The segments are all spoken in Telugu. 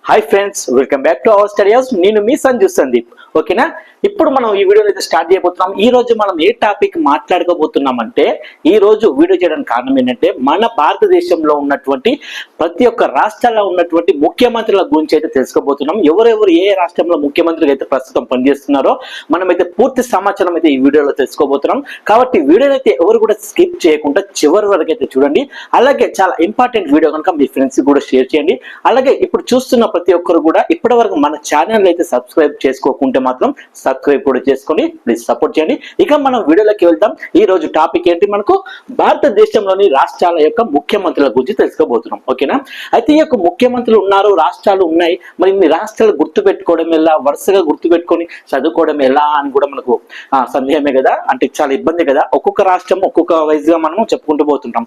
Hi friends, welcome back to our studies. నేను మీ సంజు సందీప్. ఓకేనా, ఇప్పుడు మనం ఈ వీడియోలో అయితే స్టార్ట్ చేయబోతున్నాం. ఈ రోజు మనం ఏ టాపిక్ మాట్లాడుకోబోతున్నామంటే, ఈ రోజు వీడియో చేయడానికి కారణం ఏంటంటే, మన భారతదేశంలో ఉన్నటువంటి ప్రతి ఒక్క రాష్ట్రాల్లో ఉన్నటువంటి ముఖ్యమంత్రుల గురించి అయితే తెలుసుకోబోతున్నాం. ఎవరెవరు ఏ రాష్ట్రంలో ముఖ్యమంత్రులు అయితే ప్రస్తుతం పనిచేస్తున్నారో మనమైతే పూర్తి సమాచారం అయితే ఈ వీడియోలో తెలుసుకోబోతున్నాం. కాబట్టి వీడియోని అయితే ఎవరు కూడా స్కిప్ చేయకుండా చివరి వరకు అయితే చూడండి. అలాగే చాలా ఇంపార్టెంట్ వీడియో కనుక మీ ఫ్రెండ్స్ కూడా షేర్ చేయండి. అలాగే ఇప్పుడు చూస్తున్న ప్రతి ఒక్కరు కూడా ఇప్పటి వరకు మన ఛానల్ అయితే సబ్స్క్రైబ్ చేసుకోకుంటే మాత్రం సబ్స్క్రైబ్ కూడా చేసుకొని ప్లీజ్ సపోర్ట్ చేయండి. ఇక మనం వీడియోలోకి వెళ్దాం. ఈ రోజు టాపిక్ ఏంటి, మనకు భారతదేశంలోని రాష్ట్రాల యొక్క ముఖ్యమంత్రుల గురించి తెలుసుకోబోతున్నాం. ఓకేనా, అయితే ఈ యొక్క ముఖ్యమంత్రులు ఉన్నారు, రాష్ట్రాలు ఉన్నాయి. మరి ఇన్ని రాష్ట్రాలు గుర్తు పెట్టుకోవడం ఎలా, వరుసగా గుర్తు పెట్టుకొని చదువుకోవడం ఎలా అని కూడా మనకు సందేహమే కదా, అంటే చాలా ఇబ్బంది కదా. ఒక్కొక్క రాష్ట్రం ఒక్కొక్క వైజ్ గా మనం చెప్పుకుంటూ పోతుంటాం.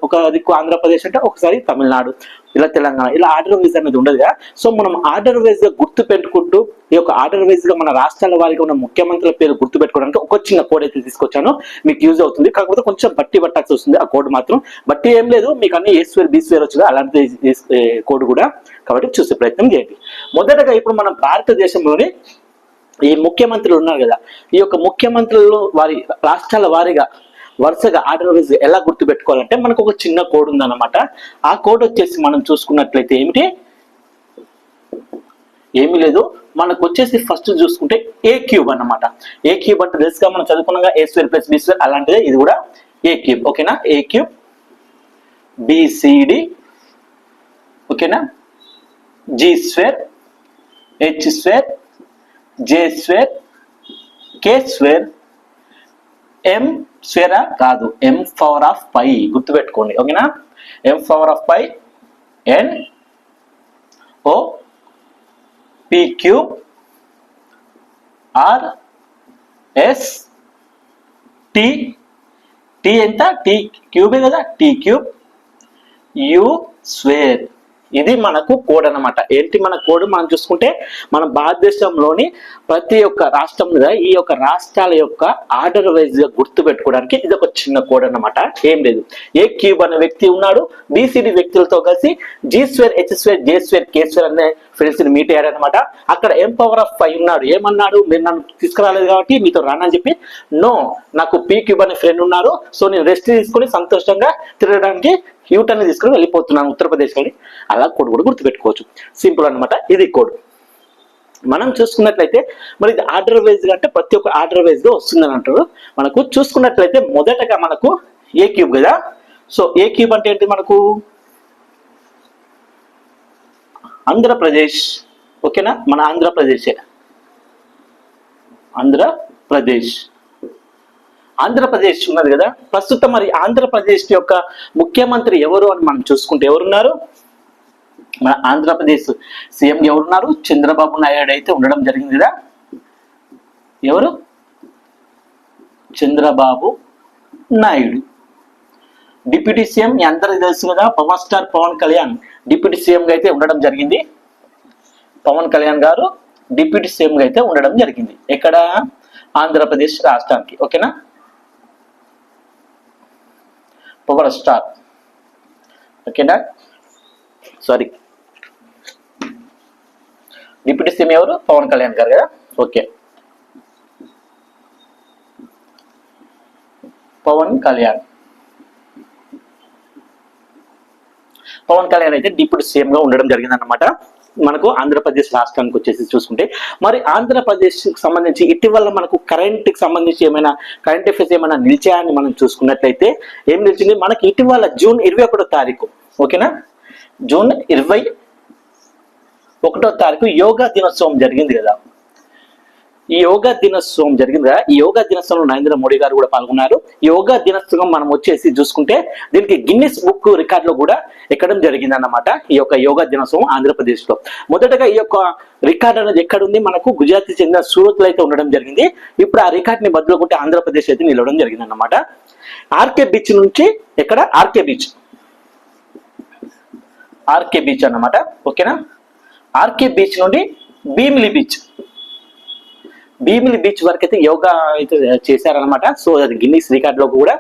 ఒక దిక్కు ఆంధ్రప్రదేశ్ అంటే ఒకసారి తమిళనాడు, ఇలా తెలంగాణ, ఇలా ఆర్డర్ వైజ్ అనేది ఉండదుగా. సో మనం ఆర్డర్ వైజ్ గా గుర్తు పెట్టుకుంటూ ఈ యొక్క ఆర్డర్ వైజ్ గా మన రాష్ట్రాల వారిగా ఉన్న ముఖ్యమంత్రుల పేరు గుర్తు పెట్టుకోవడానికి ఒక చిన్న కోడ్ అయితే తీసుకొచ్చాను. మీకు యూజ్ అవుతుంది, కాకపోతే కొంచెం బట్టి పట్టాల్సి వస్తుంది. ఆ కోడ్ మాత్రం బట్టి ఏం లేదు, మీకు అన్ని ఏ స్క్వేర్ బి స్క్వేర్ వచ్చుగా అలాంటి కోడ్ కూడా. కాబట్టి చూసే ప్రయత్నం చేయండి. మొదటగా ఇప్పుడు మన భారతదేశంలోని ఈ ముఖ్యమంత్రులు ఉన్నారు కదా, ఈ యొక్క ముఖ్యమంత్రులు వారి రాష్ట్రాల వారిగా వరుసగా ఆర్డర్ వైజ్ ఎలా గుర్తు పెట్టుకోవాలంటే మనకు ఒక చిన్న కోడ్ ఉందన్నమాట. ఆ కోడ్ వచ్చేసి మనం చూసుకున్నట్లయితే ఏమీ లేదు, మనకు వచ్చేసి ఫస్ట్ చూసుకుంటే ఏ క్యూబ్ అన్నమాట. ఏ క్యూబ్ అంటే తెలుసుగా, మనం చదువుకున్నాగా A square plus B square, అలాంటిదే ఇది కూడా ఏ క్యూబ్. ఓకేనా, ఏ క్యూబ్ బిసిడి, ఓకేనా, G square, H square, J square, K square, M స్క్వేరా కాదు, ఎం పవర్ ఆఫ్ పై గుర్తుపెట్టుకోండి. ఓకేనా, M power of pi N O P cube R S T, T ఎంత, టి క్యూబే కదా, టి క్యూబ్ యు స్క్వేర్. ఇది మనకు కోడ్ అన్నమాట. ఏంటి మన కోడ్ మనం చూసుకుంటే, మన భారతదేశంలోని ప్రతి ఒక్క రాష్ట్రం మీద ఈ యొక్క రాష్ట్రాల యొక్క ఆర్డర్ వైజ్ గా గుర్తు పెట్టుకోవడానికి ఇది ఒక చిన్న కోడ్ అన్నమాట. ఏం లేదు, ఏ క్యూబ్ అనే వ్యక్తి ఉన్నాడు, బిసిడి వ్యక్తులతో కలిసి G square, H square, J square, K square అనే ఫ్రెండ్స్ ని మీట్ అయ్యాడు అనమాట. అక్కడ ఎం పవర్ ఆఫ్ 5 ఉన్నాడు. ఏమన్నాడు, మీరు నన్ను తీసుకురాలేదు కాబట్టి మీతో రానని చెప్పి, నో, నాకు పీ క్యూబ్ అనే ఫ్రెండ్ ఉన్నారు, సో నేను రెస్ట్ తీసుకుని సంతోషంగా తిరగడానికి యూటర్న్ తీసుకుని వెళ్ళిపోతున్నాను ఉత్తరప్రదేశ్ అని. అలా కోడ్ కూడా గుర్తుపెట్టుకోవచ్చు. సింపుల్ అనమాట ఇది కోడ్. మనం చూసుకున్నట్లయితే మరి ఇది ఆర్డర్ వైజ్ గా అంటే ప్రతి ఒక్క ఆర్డర్ వైజ్ గా వస్తుందని అంటారు. మనకు చూసుకున్నట్లయితే మొదటగా మనకు ఏ క్యూబ్ కదా. సో ఏ క్యూబ్ అంటే ఏంటి, మనకు ఆంధ్రప్రదేశ్. ఓకేనా, మన ఆంధ్రప్రదేశ్ ఉన్నది కదా ప్రస్తుతం. మరి ఆంధ్రప్రదేశ్ యొక్క ముఖ్యమంత్రి ఎవరు అని మనం చూసుకుంటే ఎవరున్నారు, మన ఆంధ్రప్రదేశ్ సీఎం ఎవరున్నారు, చంద్రబాబు నాయుడు అయితే ఉండడం జరిగింది కదా. ఎవరు, చంద్రబాబు నాయుడు. డిప్యూటీ సీఎం అందరికీ తెలుసు కదా, power star Pawan Kalyan deputy CM గా అయితే ఉండడం జరిగింది. పవన్ కళ్యాణ్ గారు డిప్యూటీ సీఎం గా అయితే ఉండడం జరిగింది. ఎక్కడ, ఆంధ్రప్రదేశ్ రాష్ట్రానికి. ఓకేనా, పవర్ స్టార్. ఓకేనా, సారీ, డిప్యూటీ సీఎం ఎవరు, పవన్ కళ్యాణ్ గారు కదా. ఓకే, పవన్ కళ్యాణ్ అయితే డిప్యూటీ సీఎం గా ఉండడం జరిగింది అన్నమాట. మనకు ఆంధ్రప్రదేశ్ రాష్ట్రానికి వచ్చేసి చూసుకుంటే, మరి ఆంధ్రప్రదేశ్ కి సంబంధించి ఇటీవల మనకు కరెంట్ కి సంబంధించి ఏమైనా కరెంట్ అఫైర్స్ ఏమైనా నిలిచాయని మనం చూసుకున్నట్లయితే ఏం నిలిచింది, మనకి ఇటీవల జూన్ 21వ తారీఖు. ఓకేనా, జూన్ 21వ తారీఖు యోగా దినోత్సవం జరిగింది కదా. ఈ యోగా దినోత్సవం జరిగింది కదా, ఈ యోగా దినోత్సవంలో నరేంద్ర మోడీ గారు కూడా పాల్గొన్నారు. ఈ యోగా దినోత్సవం మనం వచ్చేసి చూసుకుంటే దీనికి గిన్నిస్ బుక్ రికార్డ్ లో కూడా ఎక్కడం జరిగింది అన్నమాట. ఈ యొక్క యోగా దినోత్సవం ఆంధ్రప్రదేశ్ లో మొదటగా ఈ యొక్క రికార్డ్ అనేది ఎక్కడుంది, మనకు గుజరాత్ చెందిన సూరత్ లో అయితే ఉండడం జరిగింది. ఇప్పుడు ఆ రికార్డ్ ని బదులు కొట్టి ఆంధ్రప్రదేశ్ అయితే నిలవడం జరిగింది అన్నమాట. ఆర్కే బీచ్ నుంచి, ఎక్కడ, ఆర్కే బీచ్ అన్నమాట. ఓకేనా, ఆర్కే బీచ్ నుండి భీమిలి బీచ్, భీమిలి బీచ్ వరకు అయితే యోగా అయితే చేశారనమాట. సో అది గిన్నీస్ రికార్డులో కూడా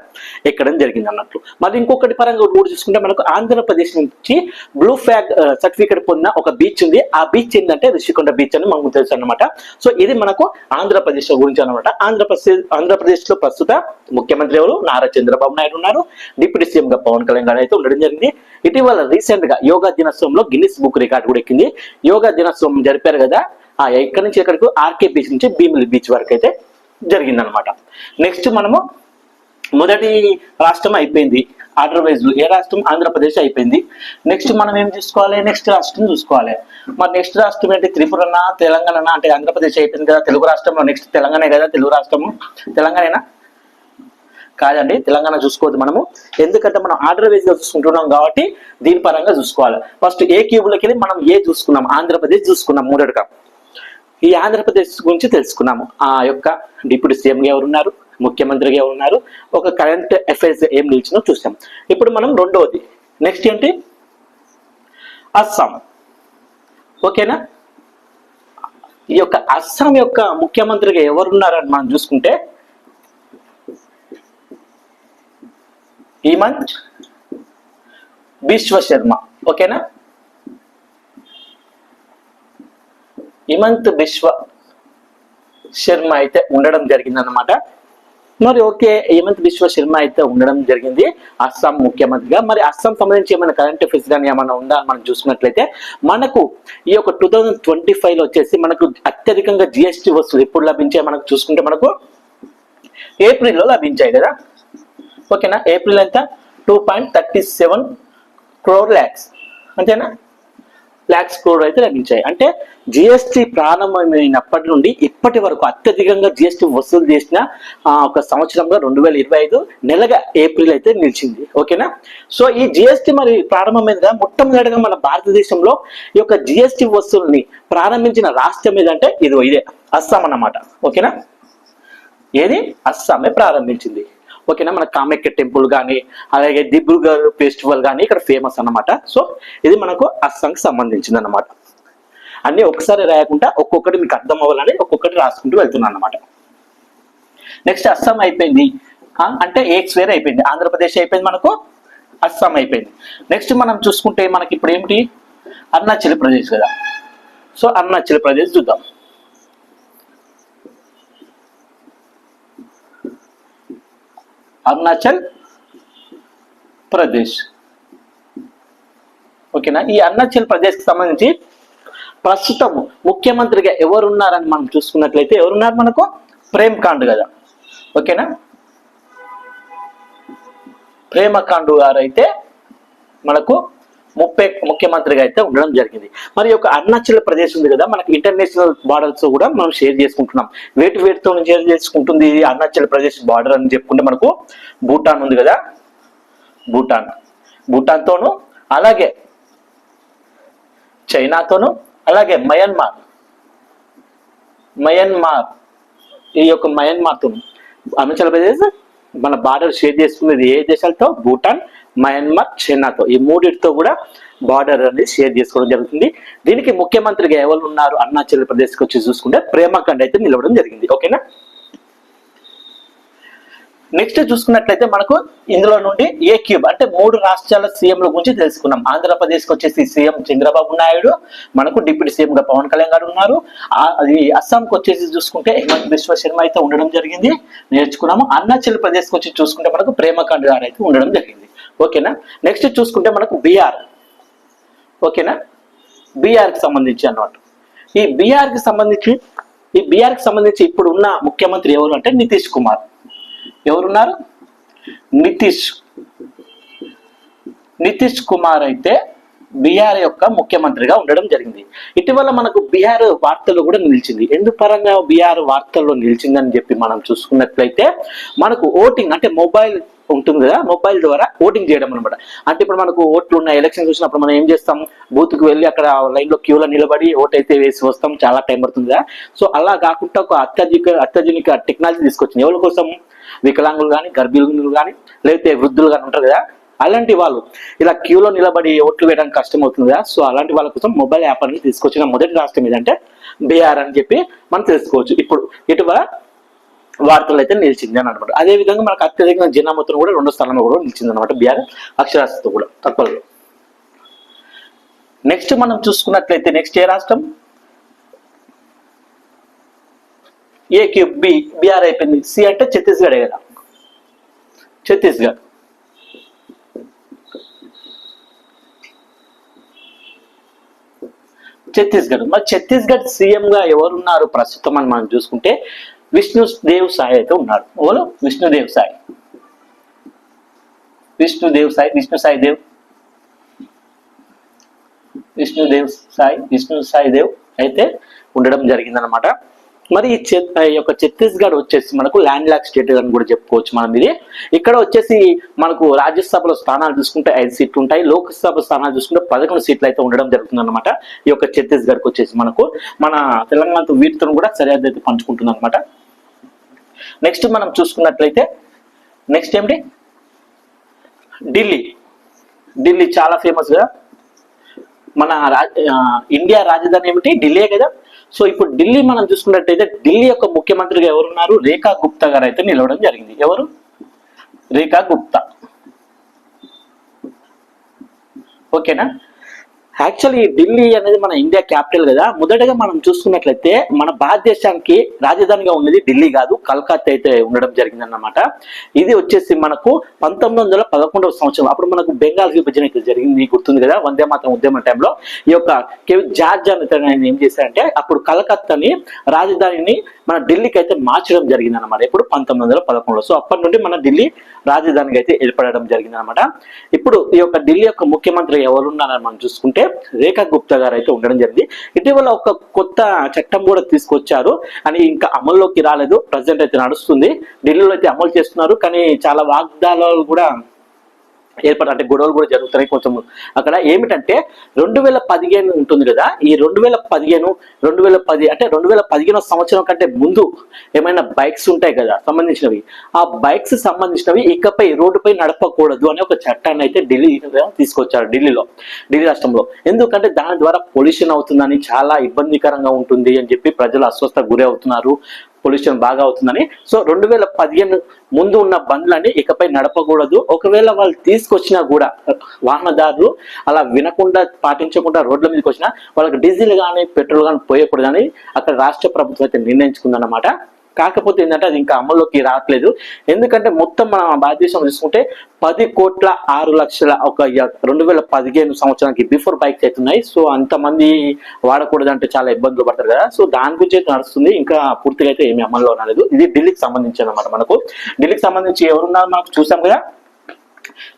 ఎక్కడం జరిగింది అన్నట్లు. మరి ఇంకొకటి పరంగా కూడా చూసుకుంటే మనకు ఆంధ్రప్రదేశ్ నుంచి బ్లూ ఫ్లాగ్ సర్టిఫికేట్ పొందిన ఒక బీచ్ ఉంది. ఆ బీచ్ ఏంటంటే రిషికొండ బీచ్ అని మనకు తెలుసు అనమాట. సో ఇది మనకు ఆంధ్రప్రదేశ్ గురించి అనమాట. ఆంధ్రప్రదేశ్ లో ప్రస్తుత ముఖ్యమంత్రి ఎవరు? నారా చంద్రబాబు నాయుడు ఉన్నారు. డిప్యూటీ సీఎం గా పవన్ కళ్యాణ్ గారు అయితే ఉండడం జరిగింది. ఇటీవల రీసెంట్ గా యోగా దినోత్సవంలో గిన్నిస్ బుక్ రికార్డు కూడా ఎక్కింది. యోగా దినోత్సవం జరిపారు కదా, ఎక్కడి నుంచి ఎక్కడికి ఆర్కే బీచ్ నుంచి భీమిలి బీచ్ వరకు అయితే జరిగిందనమాట. నెక్స్ట్ మనము మొదటి రాష్ట్రం అయిపోయింది ఆర్డర్ వైజ్. ఏ రాష్ట్రం? ఆంధ్రప్రదేశ్ అయిపోయింది. నెక్స్ట్ మనం ఏం చూసుకోవాలి? నెక్స్ట్ రాష్ట్రం చూసుకోవాలి. మరి నెక్స్ట్ రాష్ట్రం ఏంటి? త్రిపురనా, తెలంగాణ? అంటే ఆంధ్రప్రదేశ్ అయిపోయింది కదా, తెలుగు రాష్ట్రంలో నెక్స్ట్ తెలంగాణ కదా. తెలుగు రాష్ట్రము తెలంగాణనా? కాదండి, తెలంగాణ చూసుకోవద్దు మనము. ఎందుకంటే మనం ఆర్డర్ వైజ్ గా చూసుకుంటున్నాం కాబట్టి దీని పరంగా చూసుకోవాలి. ఫస్ట్ ఏ క్యూబ్లోకి వెళ్ళి మనం ఏ చూసుకున్నాం? ఆంధ్రప్రదేశ్ చూసుకున్నాం మొదటగా. ఈ ఆంధ్రప్రదేశ్ గురించి తెలుసుకున్నాము. ఆ యొక్క డిప్యూటీ సీఎంగా ఎవరున్నారు, ముఖ్యమంత్రిగా ఎవరున్నారు, ఒక కరెంట్ అఫైర్స్ ఏం నిలిచినో చూసాం. ఇప్పుడు మనం రెండవది నెక్స్ట్ ఏంటి? అస్సాం. ఓకేనా? ఈ యొక్క అస్సాం యొక్క ముఖ్యమంత్రిగా ఎవరున్నారని మనం చూసుకుంటే హిమంత్ బిశ్వ శర్మ. ఓకేనా? హిమంత్ బిశ్వ శర్మ అయితే ఉండడం జరిగింది అన్నమాట. మరి ఓకే, హిమంత్ బిశ్వ శర్మ అయితే ఉండడం జరిగింది అస్సాం ముఖ్యమంత్రిగా. మరి అస్సాం సంబంధించి ఏమైనా కరెంట్ అఫైర్స్ కానీ ఏమైనా ఉందా అని మనం చూసుకున్నట్లయితే మనకు ఈ యొక్క 2025 లో వచ్చేసి మనకు అత్యధికంగా జిఎస్టీ వస్తువులు ఎప్పుడు లభించాయి మనకు చూసుకుంటే మనకు ఏప్రిల్లో లభించాయి కదా. ఓకేనా? ఏప్రిల్ ఎంత? 2.37 crore lakhs, అంతేనా? లాక్స్ క్రోర్ అయితే లభించాయి. అంటే జిఎస్టీ ప్రారంభమైనప్పటి నుండి ఇప్పటి వరకు అత్యధికంగా జిఎస్టీ వసూలు చేసిన ఒక సంవత్సరంలో 2025 నెలగా ఏప్రిల్ అయితే నిలిచింది. ఓకేనా? సో ఈ జిఎస్టీ మరి ప్రారంభమైనదా మొట్టమొదటిగా మన భారతదేశంలో ఈ యొక్క జిఎస్టీ వసూలుని ప్రారంభించిన రాష్ట్రం ఏదంటే ఇదే అస్సాం అన్నమాట. ఓకేనా? ఏది? అస్సామే ప్రారంభించింది. ఓకేనా? మన కామాఖ్య టెంపుల్ కానీ అలాగే దిబ్రూగఢ్ ఫెస్టివల్ కానీ ఇక్కడ ఫేమస్ అన్నమాట. సో ఇది మనకు అస్సాంకి సంబంధించింది అన్నమాట. అన్ని ఒకసారి రాయకుండా ఒక్కొక్కటి మీకు అర్థం అవ్వాలని ఒక్కొక్కటి రాసుకుంటూ వెళ్తున్నాను అన్నమాట. నెక్స్ట్ అస్సాం అయిపోయింది, అంటే ఏక్స్ వేరే అయిపోయింది. ఆంధ్రప్రదేశ్ అయిపోయింది, మనకు అస్సాం అయిపోయింది. నెక్స్ట్ మనం చూసుకుంటే మనకి ఇప్పుడు ఏమిటి? అరుణాచల్ ప్రదేశ్ కదా. సో అరుణాచల్ ప్రదేశ్ చూద్దాం. అరుణాచల్ ప్రదేశ్. ఓకేనా? ఈ అరుణాచల్ ప్రదేశ్ కి సంబంధించి ప్రస్తుతం ముఖ్యమంత్రిగా ఎవరున్నారని మనం చూసుకున్నట్లయితే ఎవరున్నారు? మనకు ప్రేమ్ కాండ్ కదా. ఓకేనా? ప్రేమ కాండ్ గారు అయితే మనకు ముఖ్యమంత్రిగా అయితే ఉండడం జరిగింది. మరి ఒక అరుణాచల్ ప్రదేశ్ ఉంది కదా, మనకి ఇంటర్నేషనల్ బార్డర్స్ కూడా మనం షేర్ చేసుకుంటున్నాం. వేటితో షేర్ చేసుకుంటుంది అరుణాచల్ ప్రదేశ్ బార్డర్ అని చెప్పుకుంటే మనకు భూటాన్ ఉంది కదా, భూటాన్తోను అలాగే చైనాతోను అలాగే మయన్మార్ ఈ యొక్క మయన్మార్తోను అరుణాచల్ ప్రదేశ్ మన బార్డర్ షేర్ చేసుకునేది ఏ దేశాలతో? భూటాన్, మయన్మార్, చైనాతో. ఈ మూడింటితో కూడా బార్డర్ అనేది షేర్ చేసుకోవడం జరుగుతుంది. దీనికి ముఖ్యమంత్రిగా ఎవరు ఉన్నారు అరుణాచల్ ప్రదేశ్కి వచ్చి చూసుకుంటే ప్రేమ కాండ్ అయితే నిలవడం జరిగింది. ఓకేనా? నెక్స్ట్ చూసుకున్నట్లయితే మనకు ఇందులో నుండి ఏ క్యూబ్ అంటే 3 రాష్ట్రాల సీఎంల గురించి తెలుసుకున్నాం. ఆంధ్రప్రదేశ్కి వచ్చేసి సీఎం చంద్రబాబు నాయుడు, మనకు డిప్యూటీ సీఎం గా పవన్ కళ్యాణ్ గారు ఉన్నారు. అది అస్సాంకి వచ్చేసి చూసుకుంటే హిమంత్ బిశ్వ శర్మ అయితే ఉండడం జరిగింది, నేర్చుకున్నాము. అరుణాచల్ ప్రదేశ్కి వచ్చి చూసుకుంటే మనకు ప్రేమ కాండ్ గారు అయితే ఉండడం జరిగింది. ఓకేనా? నెక్స్ట్ చూసుకుంటే మనకు బీహార్. ఓకేనా? బీహార్కి సంబంధించి అన్నమాట. ఈ బీహార్కి సంబంధించి ఇప్పుడు ఉన్న ముఖ్యమంత్రి ఎవరు అంటే నితీష్ కుమార్. ఎవరున్నారు? నితీష్ కుమార్ అయితే బీహార్ యొక్క ముఖ్యమంత్రిగా ఉండడం జరిగింది. ఇటీవల మనకు బీహార్ వార్తల్లో కూడా నిలిచింది. ఎందుకు పరంగా బీహార్ వార్తల్లో నిలిచిందని చెప్పి మనం చూసుకున్నట్లయితే మనకు ఓటింగ్ అంటే మొబైల్ ఉంటుంది కదా, మొబైల్ ద్వారా ఓటింగ్ చేయడం అనమాట. అంటే ఇప్పుడు మనకు ఓట్లు ఉన్న ఎలక్షన్ చూసినప్పుడు మనం ఏం చేస్తాం? బూత్కి వెళ్ళి అక్కడ లైన్ లో క్యూలో నిలబడి ఓట్ అయితే వేసి వస్తాం, చాలా టైం పడుతుంది కదా. సో అలా కాకుండా ఒక అత్యాధునిక టెక్నాలజీ తీసుకొచ్చింది. ఎవరి కోసం? వికలాంగులు కానీ, గర్భిణులు కానీ, లేకపోతే వృద్ధులు కానీ ఉంటారు కదా, అలాంటి వాళ్ళు ఇలా క్యూలో నిలబడి ఓట్లు వేయడానికి కష్టం అవుతుంది కదా, సో అలాంటి వాళ్ళ కోసం మొబైల్ యాప్ అనేది తీసుకొచ్చిన మొదటి రాష్ట్రం ఏదంటే బీహార్ అని చెప్పి మనం తెలుసుకోవచ్చు. ఇప్పుడు ఇటువ వార్తలు అయితే నిలిచింది అని అనమాట. అదే విధంగా మనకు అత్యధికంగా జనాభాతో కూడా 2వ స్థానంలో కూడా నిలిచింది అనమాట బీహార్, అక్షరాస్యతతో కూడా తక్కువలో. నెక్స్ట్ మనం చూసుకున్నట్లయితే నెక్స్ట్ ఏ రాష్ట్రం, ఏ క్యూబ్ బి, బీహార్ అయిపోయింది. సి అంటే ఛత్తీస్గఢ్ కదా, ఛత్తీస్గఢ్. మరి ఛత్తీస్గఢ్ సీఎం గా ఎవరున్నారు ప్రస్తుతం అని మనం చూసుకుంటే విష్ణుదేవ్ సాయి అయితే ఉన్నారు. ఎవరు? విష్ణుదేవ్ సాయి దేవ్ అయితే ఉండడం జరిగిందనమాట. మరి ఈ యొక్క ఛత్తీస్గఢ్ వచ్చేసి మనకు ల్యాండ్ లాక్ స్టేట్ అని కూడా చెప్పుకోవచ్చు మనం. ఇది ఇక్కడ వచ్చేసి మనకు రాజ్యసభలో స్థానాలు చూసుకుంటే 5 సీట్లు ఉంటాయి, లోక్సభ స్థానాలు చూసుకుంటే 11 సీట్లు అయితే ఉండడం జరుగుతుంది అనమాట. ఈ యొక్క ఛత్తీస్గఢ్కి వచ్చేసి మనకు మన తెలంగాణతో వీటితో కూడా సరిహద్దు అయితే పంచుకుంటుంది అనమాట. నెక్స్ట్ మనం చూసుకున్నట్లయితే నెక్స్ట్ ఏమిటి, ఢిల్లీ చాలా ఫేమస్ కదా. మన ఇండియా రాజధాని ఏమిటి? ఢిల్లీ కదా. సో ఇప్పుడు ఢిల్లీ మనం చూసుకున్నట్టయితే ఢిల్లీ యొక్క ముఖ్యమంత్రిగా ఎవరున్నారు? రేఖా గుప్తా గారు అయితే నిలవడం జరిగింది. ఎవరు? రేఖా గుప్తా. ఓకేనా. యాక్చువల్లీ ఢిల్లీ అనేది మన ఇండియా క్యాపిటల్ కదా. మొదటగా మనం చూసుకున్నట్లయితే మన భారతదేశానికి రాజధానిగా ఉన్నది ఢిల్లీ కాదు, కలకత్తా అయితే ఉండడం జరిగిందన్నమాట. ఇది వచ్చేసి మనకు 1911వ సంవత్సరం అప్పుడు మనకు బెంగాల్ విభజన అయితే జరిగింది, గుర్తుంది కదా, వందే మాతరం ఉద్యమం టైంలో. ఈ యొక్క జార్జ్ ఆయన ఏం చేశారంటే అప్పుడు కలకత్తాని రాజధానిని మన ఢిల్లీకి అయితే మార్చడం జరిగింది అనమాట. ఇప్పుడు 1911లో. సో అప్పటి నుండి మన ఢిల్లీ రాజధానికి అయితే ఏర్పడడం జరిగింది అనమాట. ఇప్పుడు ఈ యొక్క ఢిల్లీ యొక్క ముఖ్యమంత్రి ఎవరున్నారని మనం చూసుకుంటే రేఖా గుప్తా గారు అయితే ఉండడం జరిగింది. ఇటీవల ఒక కొత్త చట్టం కూడా తీసుకొచ్చారు అని ఇంకా అమల్లోకి రాలేదు, ప్రజెంట్ అయితే నడుస్తుంది. ఢిల్లీలో అయితే అమలు చేస్తున్నారు, కానీ చాలా వాగ్దానాలు కూడా అంటే గొడవలు కూడా జరుగుతున్నాయి కొంచెం అక్కడ. ఏమిటంటే 2015 ఉంటుంది కదా, ఈ 2010 అంటే 2015 సంవత్సరం కంటే ముందు ఏమైనా బైక్స్ ఉంటాయి కదా సంబంధించినవి, ఆ బైక్స్ సంబంధించినవి ఇకపై రోడ్డుపై నడపకూడదు అనే ఒక చట్టాన్ని అయితే ఢిల్లీ తీసుకొచ్చారు, ఢిల్లీ రాష్ట్రంలో. ఎందుకంటే దాని ద్వారా పొల్యూషన్ అవుతుందని, చాలా ఇబ్బందికరంగా ఉంటుంది అని చెప్పి ప్రజలు అస్వస్థకు గురి అవుతున్నారు, పొల్యూషన్ బాగా అవుతుందని. సో 2015 ముందు ఉన్న బండ్లని ఇకపై నడపకూడదు, ఒకవేళ వాళ్ళు తీసుకొచ్చినా కూడా వాహనదారులు అలా వినకుండా పాటించకుండా రోడ్ల మీదకి వచ్చినా వాళ్ళకి డీజిల్ కానీ పెట్రోల్ కానీ పోయకూడదని అక్కడ రాష్ట్ర ప్రభుత్వం అయితే నిర్ణయించుకుందన్నమాట. కాకపోతే ఏంటంటే అది ఇంకా అమల్లోకి రావట్లేదు. ఎందుకంటే మొత్తం మన భారతదేశం చూసుకుంటే 10,06,00,000 ఒక 2015 సంవత్సరానికి బిఫోర్ బైక్స్ అవుతున్నాయి. సో అంతమంది వాడకూడదు అంటే చాలా ఇబ్బందులు పడతారు కదా. సో దాని గురించి అయితే నడుస్తుంది, ఇంకా పూర్తిగా అయితే ఏమి అమల్లో రాలేదు. ఇది ఢిల్లీకి సంబంధించి అన్నమాట. మనకు ఢిల్లీకి సంబంధించి ఎవరున్నారు మనకు చూసాం కదా,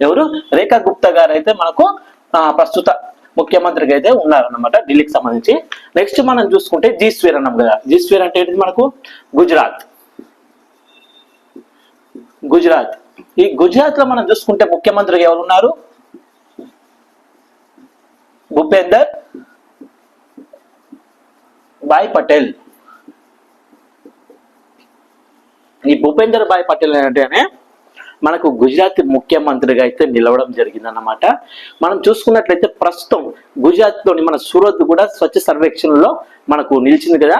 ఎవరు? రేఖా గుప్తా గారు అయితే మనకు ప్రస్తుత ముఖ్యమంత్రిగా అయితే ఉన్నారన్నమాట ఢిల్లీకి సంబంధించి. నెక్స్ట్ మనం చూసుకుంటే జీస్వేర్ అన్నాం కదా. జీస్వేర్ అంటే ఏంటి? మనకు గుజరాత్. ఈ గుజరాత్ లో మనం చూసుకుంటే ముఖ్యమంత్రిగా ఎవరు ఉన్నారు? భూపేందర్ భాయ్ పటేల్. ఈ భూపేందర్ భాయ్ పటేల్ ఏంటంటే మనకు గుజరాత్ ముఖ్యమంత్రిగా అయితే నిలవడం జరిగింది అన్నమాట. మనం చూసుకున్నట్లయితే ప్రస్తుతం గుజరాత్ లోని మన సూరత్ కూడా స్వచ్ఛ సర్వేక్షణలో మనకు నిలిచింది కదా.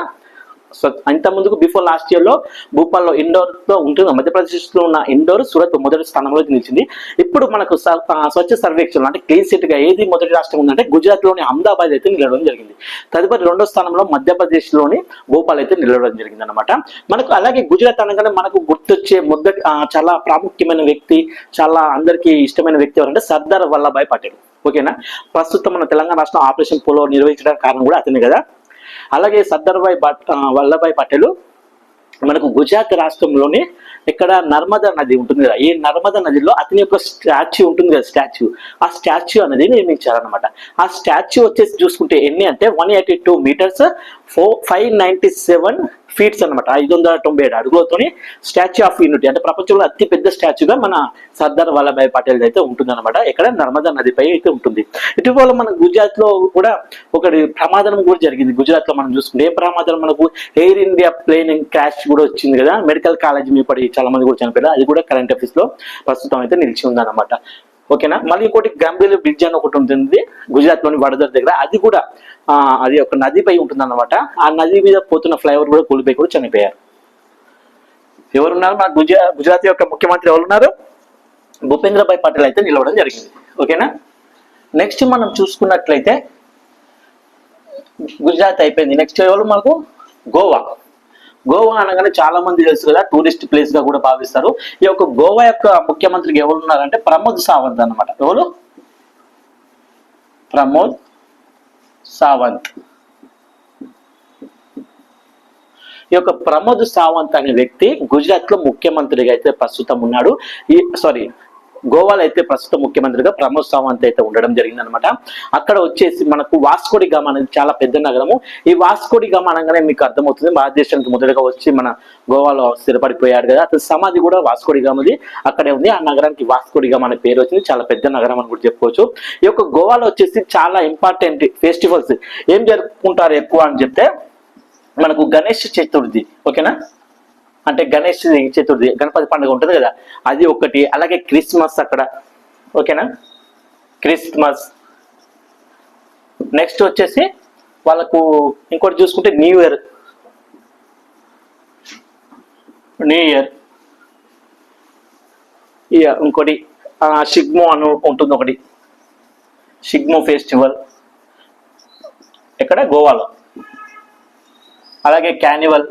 అంత ముందుకు బిఫోర్ లాస్ట్ ఇయర్ లో భూపాల్లో ఇండోర్ తో ఉంటుంది, మధ్యప్రదేశ్ లో ఉన్న ఇండోర్ సూరత్ మొదటి స్థానంలో నిలిచింది. ఇప్పుడు మనకు స్వచ్ఛ సర్వేక్షణ అంటే క్లీన్ సిటీ గా ఏది మొదటి రాష్ట్రం ఉందంటే గుజరాత్ లోని అహ్మదాబాద్ అయితే నిలవడం జరిగింది. తదుపరి 2వ స్థానంలో మధ్యప్రదేశ్ లోని భోపాల్ అయితే నిలవడం జరిగింది అనమాట. మనకు అలాగే గుజరాత్ అనగానే మనకు గుర్తొచ్చే మొదటి చాలా ప్రాముఖ్యమైన వ్యక్తి, చాలా అందరికీ ఇష్టమైన వ్యక్తి ఎవరంటే సర్దార్ వల్లభాయ్ పటేల్. ఓకేనా. ప్రస్తుతం మన తెలంగాణ రాష్ట్రం ఆపరేషన్ పోలో నిర్వహించడానికి కారణం కూడా అతనే కదా. అలాగే సర్దార్ వల్లభాయ్ పటేల్ మనకు గుజరాత్ రాష్ట్రంలోనే ఇక్కడ నర్మదా నది ఉంటుంది కదా, ఈ నర్మదా నదిలో అతని యొక్క స్టాచ్యూ ఉంటుంది కదా, ఆ స్టాచ్యూ అనేది నిర్మించారనమాట. ఆ స్టాచ్యూ వచ్చేసి చూసుకుంటే ఎన్ని అంటే 182 మీటర్స్ 597 ఫీట్స్ అనమాట, 597 అడుగులతోని స్టాచ్యూ ఆఫ్ యూనిటీ అంటే ప్రపంచంలో అతి పెద్ద స్టాచ్యూగా మన సర్దార్ వల్లభాయ్ పటేల్ అయితే ఉంటుంది అనమాట. ఇక్కడ నర్మదా నదిపై అయితే ఉంటుంది. ఇటీవల మన గుజరాత్ లో కూడా ఒకటి ప్రమాదం కూడా జరిగింది. గుజరాత్ లో మనం చూసుకుంటే ఏ ప్రమాదం, మనకు ఎయిర్ ఇండియా ప్లేన్ క్రాష్ కూడా వచ్చింది కదా, మెడికల్ కాలేజ్ మీద పడి చాలా మంది కూడా చనిపోయారు. అది కూడా కరెంట్ అఫైర్స్ లో ప్రస్తుతం అయితే నిలిచి ఉందన్నమాట. ఓకేనా. మళ్ళీ ఇంకోటి గంభీర్ బ్రిడ్జ్ అని ఒకటి ఉంటుంది గుజరాత్ లోని వడోదర దగ్గర, అది కూడా అది ఒక నదిపై ఉంటుంది అన్నమాట. ఆ నది మీద పోతున్న ఫ్లైఓవర్ కూడా కూలిపోయి కూడా చనిపోయారు. ఎవరున్నారు మన గుజరాత్ యొక్క ముఖ్యమంత్రి ఎవరున్నారు? భూపేంద్ర భాయ్ పటేల్ అయితే నిలవడం జరిగింది. ఓకేనా. నెక్స్ట్ మనం చూసుకున్నట్లయితే గుజరాత్ అయిపోయింది. నెక్స్ట్ ఎవరు మనకు? గోవా. గోవా అనగానే చాలా మంది తెలుసు కదా, టూరిస్ట్ ప్లేస్ గా కూడా భావిస్తారు. ఈ యొక్క గోవా యొక్క ముఖ్యమంత్రికి ఎవరు ఉన్నారంటే ప్రమోద్ సావంత్ అన్నమాట. ఎవరు? ప్రమోద్ సావంత్. ఈ యొక్క ప్రమోద్ సావంత్ అనే వ్యక్తి గుజరాత్ లో ముఖ్యమంత్రిగా అయితే ప్రస్తుతం ఉన్నాడు. గోవాలో అయితే ప్రస్తుతం ముఖ్యమంత్రిగా ప్రమోద్ సావంత్ అయితే ఉండడం జరిగింది అనమాట. అక్కడ వచ్చేసి మనకు వాస్కోడి గామా అనేది చాలా పెద్ద నగరము. ఈ వాస్కోడి గామా అనగానే మీకు అర్థమవుతుంది, భారతదేశానికి మొదటగా వచ్చి మన గోవాలో స్థిరపడిపోయాడు కదా, అతని సమాధి కూడా వాస్కోడి గామది అక్కడే ఉంది. ఆ నగరానికి వాస్కోడి గామా అనే పేరు వచ్చింది. చాలా పెద్ద నగరం అని కూడా చెప్పుకోవచ్చు. ఈ యొక్క గోవాలో వచ్చేసి చాలా ఇంపార్టెంట్ ఫెస్టివల్స్ ఏం జరుపుకుంటారు ఎక్కువ అని చెప్తే మనకు గణేష్ చతుర్థి. ఓకేనా. అంటే గణేష్ చతుర్థి, గణపతి పండుగ ఉంటుంది కదా, అది ఒకటి. అలాగే క్రిస్మస్ అక్కడ. ఓకేనా. క్రిస్మస్. నెక్స్ట్ వచ్చేసి వాళ్ళకు ఇంకోటి చూసుకుంటే న్యూ ఇయర్. ఇంకోటి షిగ్మో అని ఉంటుంది ఒకటి, షిగ్మో ఫెస్టివల్ ఎక్కడ? గోవాలో. అలాగే క్యానివల్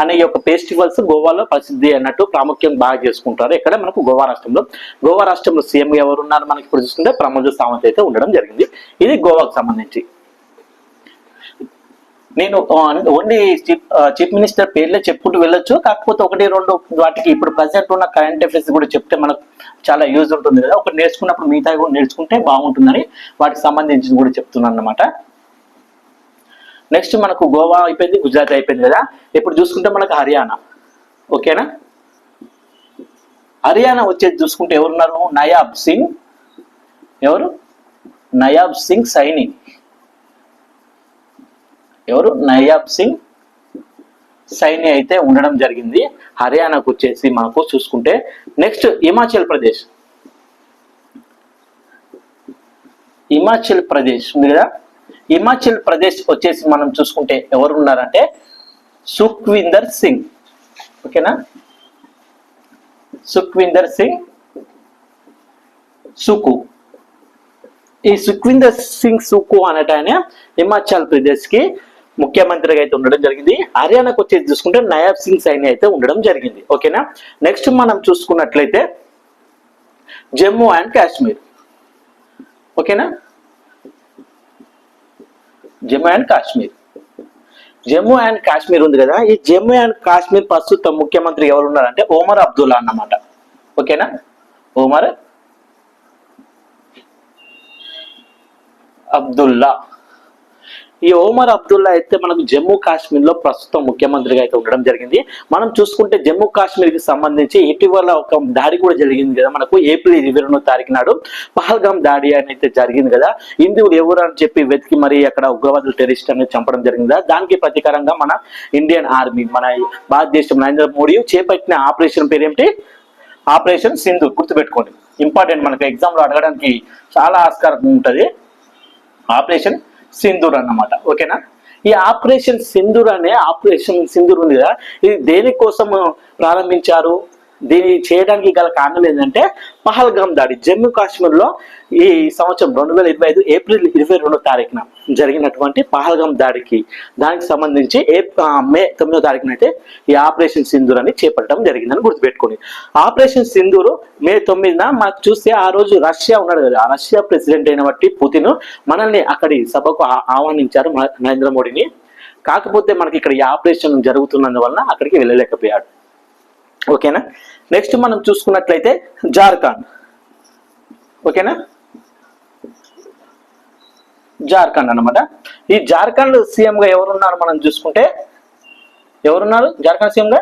అనే ఈ యొక్క ఫెస్టివల్స్ గోవాలో ప్రసిద్ధి అన్నట్టు ప్రాముఖ్యం బాగా చేసుకుంటారు. ఇక్కడ మనకు గోవా రాష్ట్రంలో సీఎం ఎవరు ఉన్నారు మనకి ఇప్పుడు చూసుకుంటే ప్రమోద్ సావంత్ అయితే ఉండడం జరిగింది. ఇది గోవాకు సంబంధించి. నేను ఓన్లీ చీఫ్ మినిస్టర్ పేర్లే చెప్పుకుంటూ వెళ్ళొచ్చు, కాకపోతే ఒకటి రెండు వాటికి ఇప్పుడు ప్రజెంట్ ఉన్న కరెంట్ అఫైర్స్ కూడా చెప్తే మనకు చాలా యూజ్ ఉంటుంది కదా, ఒకటి నేర్చుకున్నప్పుడు మిగతా కూడా నేర్చుకుంటే బాగుంటుందని వాటికి సంబంధించి కూడా చెప్తున్నాను అన్నమాట. నెక్స్ట్ మనకు గోవా అయిపోయింది, గుజరాత్ అయిపోయింది కదా. ఇప్పుడు చూసుకుంటే మనకు హర్యానా. ఓకేనా. హర్యానా వచ్చేది చూసుకుంటే ఎవరున్నారు? నయాబ్ సింగ్. ఎవరు? నయాబ్ సింగ్ సైని. ఎవరు? నయాబ్ సింగ్ సైని అయితే ఉండడం జరిగింది హర్యానాకు వచ్చేసి మనకు చూసుకుంటే. నెక్స్ట్ హిమాచల్ ప్రదేశ్ ఉంది కదా. హిమాచల్ ప్రదేశ్ వచ్చేసి మనం చూసుకుంటే ఎవరు ఉన్నారంటే సుఖ్వీందర్ సింగ్. ఓకేనా. సుఖ్వీందర్ సింగ్ సుకు. ఈ సుఖ్వీందర్ సింగ్ సుకు అనేటాయన హిమాచల్ ప్రదేశ్ కి ముఖ్యమంత్రిగా అయితే ఉండడం జరిగింది. హర్యానాకు వచ్చేసి చూసుకుంటే నయాబ్ సింగ్ సైని అయితే ఉండడం జరిగింది. ఓకేనా. నెక్స్ట్ మనం చూసుకున్నట్లయితే జమ్మూ అండ్ కాశ్మీర్. ఓకేనా. జమ్మూ అండ్ కాశ్మీర్ ఉంది కదా, ఈ జమ్మూ అండ్ కాశ్మీర్ ప్రస్తుత ముఖ్యమంత్రి ఎవరు ఉన్నారంటే ఒమర్ అబ్దుల్లా అన్నమాట. ఓకేనా. ఒమర్ అబ్దుల్లా. ఈ ఒమర్ అబ్దుల్లా అయితే మనకు జమ్మూ కాశ్మీర్ లో ప్రస్తుతం ముఖ్యమంత్రిగా అయితే ఉండడం జరిగింది. మనం చూసుకుంటే జమ్మూ కాశ్మీర్ కి సంబంధించి ఇటీవల ఒక దాడి కూడా జరిగింది కదా మనకు, ఏప్రిల్ 22వ తారీఖు నాడు పహల్గామ్ దాడి అయితే జరిగింది కదా. హిందువులు ఎవరు అని చెప్పి వెతికి మరి అక్కడ ఉగ్రవాదులు టెర్రరిస్ట్ అనేది చంపడం జరిగింది కదా. దానికి ప్రతీకారంగా మన ఇండియన్ ఆర్మీ, మన భారతదేశం నరేంద్ర మోడీ చేపట్టిన ఆపరేషన్ పేరు ఏమిటి? ఆపరేషన్ సింధూర్. గుర్తుపెట్టుకోండి, ఇంపార్టెంట్, మనకు ఎగ్జామ్ లో అడగడానికి చాలా ఆస్కారం ఉంటది. ఆపరేషన్ సింధూర్ అన్నమాట. ఓకేనా. ఈ ఆపరేషన్ సింధూర్ ఉంది కదా, ఇది దేనికోసం ప్రారంభించారు? దీన్ని చేయడానికి గల కారణం ఏంటంటే పహల్గామ్ దాడి. జమ్మూ కాశ్మీర్ లో ఈ సంవత్సరం 2025 ఏప్రిల్ 22వ తారీఖున జరిగినటువంటి పహల్గామ్ దానికి సంబంధించి మే 9వ తారీఖున అయితే ఈ ఆపరేషన్ సింధూర్ అని చేపట్టడం జరిగిందని గుర్తుపెట్టుకోండి. ఆపరేషన్ సింధూర్ మే 9న మనకు చూస్తే ఆ రోజు రష్యా ఉన్నాడు కదా, ఆ రష్యా ప్రెసిడెంట్ అయిన బట్టి పుతిన్ మనల్ని అక్కడి సభకు ఆహ్వానించారు నరేంద్ర మోడీని. కాకపోతే మనకి ఇక్కడ ఈ ఆపరేషన్ జరుగుతున్నందువలన అక్కడికి వెళ్ళలేకపోయాడు. ఓకేనా. నెక్స్ట్ మనం చూసుకున్నట్లయితే జార్ఖండ్. ఓకేనా. జార్ఖండ్ అన్నమాట. ఈ జార్ఖండ్ సీఎం గా ఎవరున్నారు మనం చూసుకుంటే ఎవరున్నారు జార్ఖండ్ సీఎం గా?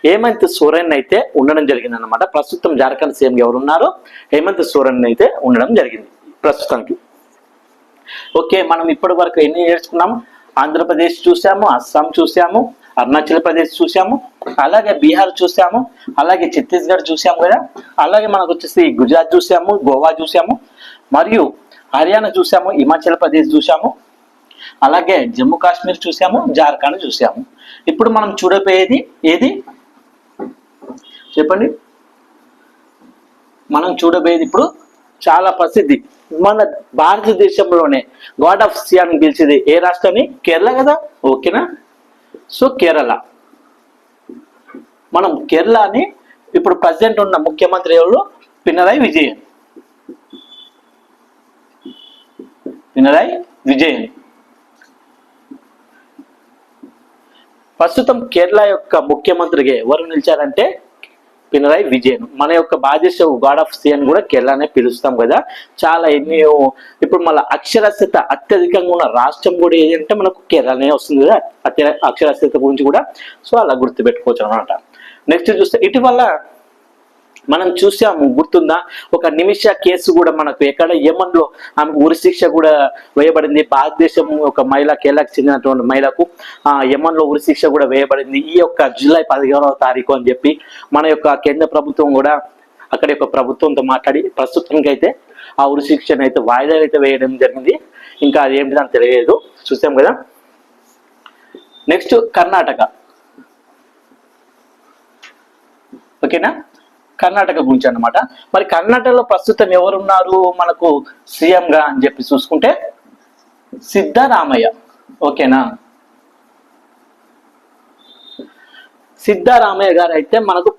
హేమంత్ సోరెన్ అయితే ఉండడం జరిగింది అన్నమాట. ప్రస్తుతం జార్ఖండ్ సీఎం ఎవరున్నారు? హేమంత్ సోరెన్ అయితే ఉండడం జరిగింది ప్రస్తుతానికి. ఓకే, మనం ఇప్పటి వరకు ఎన్ని నేర్చుకున్నాము? ఆంధ్రప్రదేశ్ చూసాము, అస్సాం చూసాము, అరుణాచల్ ప్రదేశ్ చూసాము, అలాగే బీహార్ చూసాము, అలాగే ఛత్తీస్గఢ్ చూసాము కదా, అలాగే మనకు వచ్చేసి గుజరాత్ చూసాము, గోవా చూసాము, మరియు హర్యానా చూసాము, హిమాచల్ ప్రదేశ్ చూసాము, అలాగే జమ్మూ కాశ్మీర్ చూసాము, జార్ఖండ్ చూసాము. ఇప్పుడు మనం చూడబోయేది ఏది చెప్పండి? మనం చూడబోయేది ఇప్పుడు చాలా ప్రసిద్ధి, మన భారతదేశంలోనే గాడ్ ఆఫ్ సీ అని పిలిచేది ఏ రాష్ట్రాన్ని? కేరళ కదా, ఓకేనా? సో కేరళ, మనం కేరళని ఇప్పుడు ప్రజెంట్ ఉన్న ముఖ్యమంత్రి ఎవరు? పినరాయి విజయన్. పినరాయి విజయన్ ప్రస్తుతం కేరళ యొక్క ముఖ్యమంత్రిగా ఎవరు నిలిచారంటే పినరాయి విజయన్. మన యొక్క భారతదేశ గాడ్ ఆఫ్ సీ అని కూడా కేరళనే పిలుస్తాం కదా. చాలా ఎన్నో ఇప్పుడు మళ్ళీ అక్షరాస్యత అత్యధికంగా ఉన్న రాష్ట్రం కూడా ఏదంటే మనకు కేరళనే వస్తుంది కదా, అక్షరాస్యత గురించి కూడా. సో అలా గుర్తుపెట్టుకోవచ్చు అనమాట. నెక్స్ట్ చూస్తే ఇటీవల మనం చూసాము, గుర్తుందా? ఒక నిమిష కేసు కూడా మనకు ఎక్కడ యమన్లో ఆమెకు ఉరి శిక్ష కూడా వేయబడింది. భారతదేశం ఒక మహిళ, కేరళకు చెందినటువంటి మహిళకు యమన్లో ఉరి శిక్ష కూడా వేయబడింది ఈ యొక్క జూలై 15వ తారీఖు అని చెప్పి మన యొక్క కేంద్ర ప్రభుత్వం కూడా అక్కడ యొక్క ప్రభుత్వంతో మాట్లాడి ప్రస్తుతానికి అయితే ఆ ఉరి శిక్షను అయితే వాయిదాలు అయితే వేయడం జరిగింది. ఇంకా అది ఏంటి అని తెలియదు, చూసాం కదా. నెక్స్ట్ కర్ణాటక, ఓకేనా? కర్ణాటక గురించి అన్నమాట. మరి కర్ణాటకలో ప్రస్తుతం ఎవరున్నారు మనకు సీఎం గా అని చెప్పి చూసుకుంటే సిద్ధరామయ్య, ఓకేనా? సిద్ధరామయ్య గారు అయితే మనకు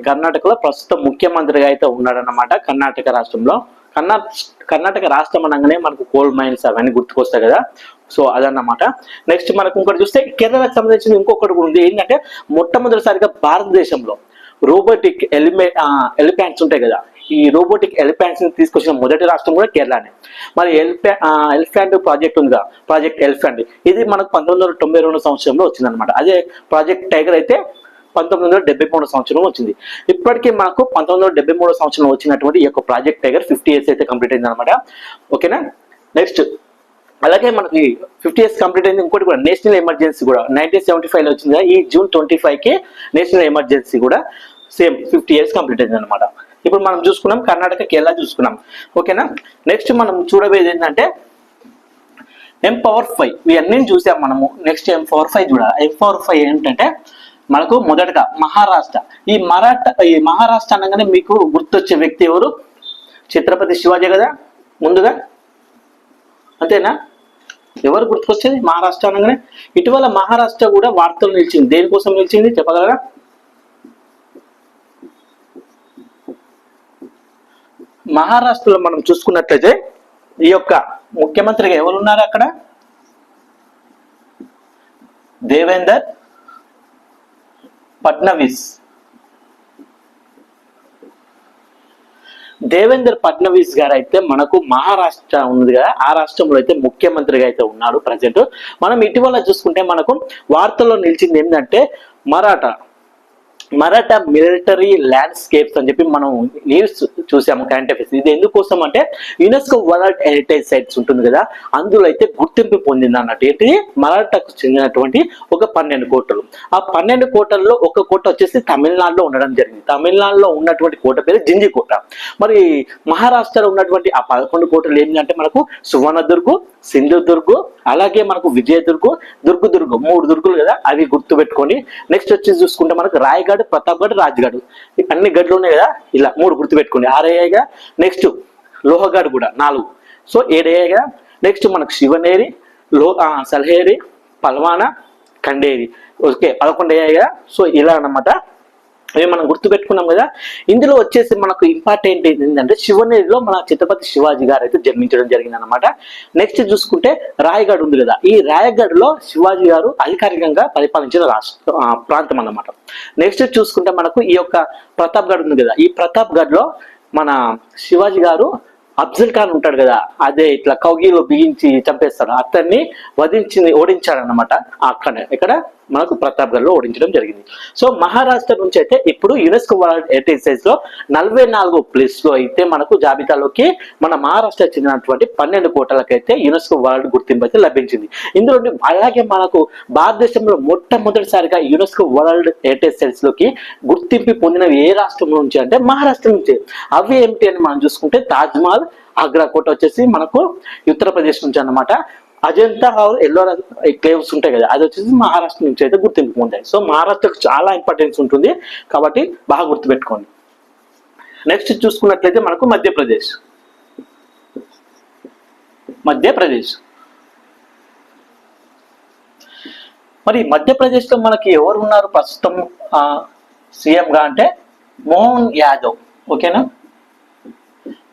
కర్ణాటకలో ప్రస్తుతం ముఖ్యమంత్రిగా అయితే ఉన్నాడన్నమాట. కర్ణాటక రాష్ట్రంలో కర్ణాటక రాష్ట్రం అనగానే మనకు కోల్ మైన్స్ అవన్నీ గుర్తుకొస్తాయి కదా. సో అదన్నమాట. నెక్స్ట్ మనకు ఇంకోటి చూస్తే కేరళకు సంబంధించిన ఇంకొకటి కూడా ఉంది. ఏంటంటే మొట్టమొదటిసారిగా భారతదేశంలో రోబోటిక్ ఎలిఫెంట్స్ ఉంటాయి కదా, ఈ రోబోటిక్ ఎలిఫెంట్స్ ని తీసుకొచ్చిన మొదటి రాష్ట్రం కూడా కేరళనే. మరి ఎలిఫెంట్ ప్రాజెక్ట్ ఉందిగా, ప్రాజెక్ట్ ఎలిఫెంట్, ఇది మనకు 1992 సంవత్సరంలో వచ్చిందనమాట. అదే ప్రాజెక్ట్ టైగర్ అయితే 1973 సంవత్సరం వచ్చింది. ఇప్పటికీ మనకు 1973 సంవత్సరంలో వచ్చినటువంటి ఈ యొక్క ప్రాజెక్ట్ టైగర్ 50 years అయితే కంప్లీట్ అయింది అనమాట. ఓకేనా? నెక్స్ట్ అలాగే మనకి 50 years కంప్లీట్ అయింది. ఇంకోటి కూడా నేషనల్ ఎమర్జెన్సీ కూడా 1975 లో వచ్చింది. ఈ June 25కి నేషనల్ ఎమర్జెన్సీ కూడా సేమ్ 50 years కంప్లీట్ అయింది అనమాట. ఇప్పుడు మనం చూసుకున్నాం కర్ణాటక, కేరళ చూసుకున్నాం, ఓకేనా? నెక్స్ట్ మనం చూడబోయేది ఏంటంటే M-Power 5, ఇవన్నీ చూసాం మనము. నెక్స్ట్ M-Power 5 చూడాలి. M-Power 5 ఏంటంటే మనకు మొదటగా మహారాష్ట్ర. ఈ మహారాష్ట్ర అనగానే మీకు గుర్తొచ్చే వ్యక్తి ఎవరు? ఛత్రపతి శివాజీ కదా ముందుగా, అంతేనా? ఎవరు గుర్తుకొచ్చేది మహారాష్ట్ర అనగానే? ఇటీవల మహారాష్ట్ర కూడా వార్తలు నిలిచింది. దేనికోసం నిలిచింది చెప్పగలరా? మహారాష్ట్రలో మనం చూసుకున్నట్లయితే ఈ యొక్క ముఖ్యమంత్రిగా ఎవరున్నారు అక్కడ? దేవేందర్ ఫడ్నవీస్. దేవేందర్ ఫడ్నవీస్ గారు అయితే మనకు మహారాష్ట్ర ఉంది కదా, ఆ రాష్ట్రంలో అయితే ముఖ్యమంత్రిగా అయితే ఉన్నాడు ప్రజెంట్. మనం ఇటీవల చూసుకుంటే మనకు వార్తల్లో నిలిచింది ఏంటంటే మరాఠా మిలిటరీ ల్యాండ్స్కేప్స్ అని చెప్పి మనం న్యూస్ చూసాము, కరెంట్ అఫైర్స్. ఇది ఎందుకోసం అంటే యునెస్కో వరల్డ్ హెరిటేజ్ సైట్స్ ఉంటుంది కదా, అందులో అయితే గుర్తింపు పొందింది అన్నట్టు. ఏంటి? మరాఠాకు చెందినటువంటి ఒక 12 కోటలు. ఆ 12 కోటల్లో ఒక కోట వచ్చేసి తమిళనాడులో ఉండడం జరిగింది. తమిళనాడులో ఉన్నటువంటి కోట పేరు జింజి కోట. మరి మహారాష్ట్రలో ఉన్నటువంటి ఆ 11 కోటలు ఏంటంటే మనకు సువర్ణదుర్గు, సింధుదుర్గు, అలాగే మనకు విజయదుర్గు, దుర్గు 3 దుర్గులు కదా, అవి గుర్తు పెట్టుకొని. నెక్స్ట్ వచ్చి చూసుకుంటే మనకు రాయగఢ్, ప్రతాప్గఢ్, రాజ్గఢ్, అన్ని గడ్లు ఉన్నాయి కదా, ఇలా 3 గుర్తు పెట్టుకోండి. 6 అయ్యాయిగా. నెక్స్ట్ లోహగఢ్ కూడా 4, సో 7 అయ్యాయిగా. నెక్స్ట్ మనకు శివనేరి, సల్హేరి, పల్వానా, ఖండేరి, ఓకే 11 అయ్యాయిగా. సో ఇలా అన్నమాట. అవి మనం గుర్తుపెట్టుకున్నాం కదా. ఇందులో వచ్చేసి మనకు ఇంపార్టెంట్ ఏంటంటే శివనేరిలో మన ఛత్రపతి శివాజీ గారు అయితే జన్మించడం జరిగింది అనమాట. నెక్స్ట్ చూసుకుంటే రాయగఢ్ ఉంది కదా, ఈ రాయగఢ్ లో శివాజీ గారు అధికారికంగా పరిపాలించిన ప్రాంతం అన్నమాట. నెక్స్ట్ చూసుకుంటే మనకు ఈ యొక్క ప్రతాప్గఢ్ ఉంది కదా, ఈ ప్రతాప్గఢ్ లో మన శివాజీ గారు అఫ్జల్ ఖాన్ ఉంటాడు కదా, అదే ఇట్లా కౌగిలో బిగించి చంపేస్తాడు, అతన్ని ఓడించాడు అనమాట. అక్కడే ఇక్కడ మనకు ప్రతాప్గఢ్లో ఓడించడం జరిగింది. సో మహారాష్ట్ర నుంచి అయితే ఇప్పుడు యునెస్కో వరల్డ్ హెరిటేజ్ సైట్స్ లో 44 ప్లేస్ లో అయితే మనకు జాబితాలోకి మన మహారాష్ట్ర చెందినటువంటి 12 కోటలకైతే యునెస్కో వరల్డ్ గుర్తింపు అయితే లభించింది. ఇందులో అలాగే మనకు భారతదేశంలో మొట్టమొదటిసారిగా యునెస్కో వరల్డ్ హెరిటేజ్ సైట్స్ లోకి గుర్తింపు పొందిన ఏ రాష్ట్రం నుంచి అంటే మహారాష్ట్ర నుంచి. అవి ఏమిటి అని మనం చూసుకుంటే తాజ్మహల్, ఆగ్రా కోట వచ్చేసి మనకు ఉత్తరప్రదేశ్ నుంచి అన్నమాట. అజంతా ఎల్లోరా కేవ్స్ ఉంటాయి కదా, అది వచ్చేసి మహారాష్ట్ర నుంచి అయితే గుర్తింపు పొందాయి. సో మహారాష్ట్రకు చాలా ఇంపార్టెన్స్ ఉంటుంది కాబట్టి బాగా గుర్తుపెట్టుకోండి. నెక్స్ట్ చూసుకున్నట్లయితే మనకు మధ్యప్రదేశ్. మరి మధ్యప్రదేశ్లో మనకి ఎవరు ఉన్నారు ప్రస్తుతం సీఎంగా అంటే మోహన్ యాదవ్. ఓకేనా,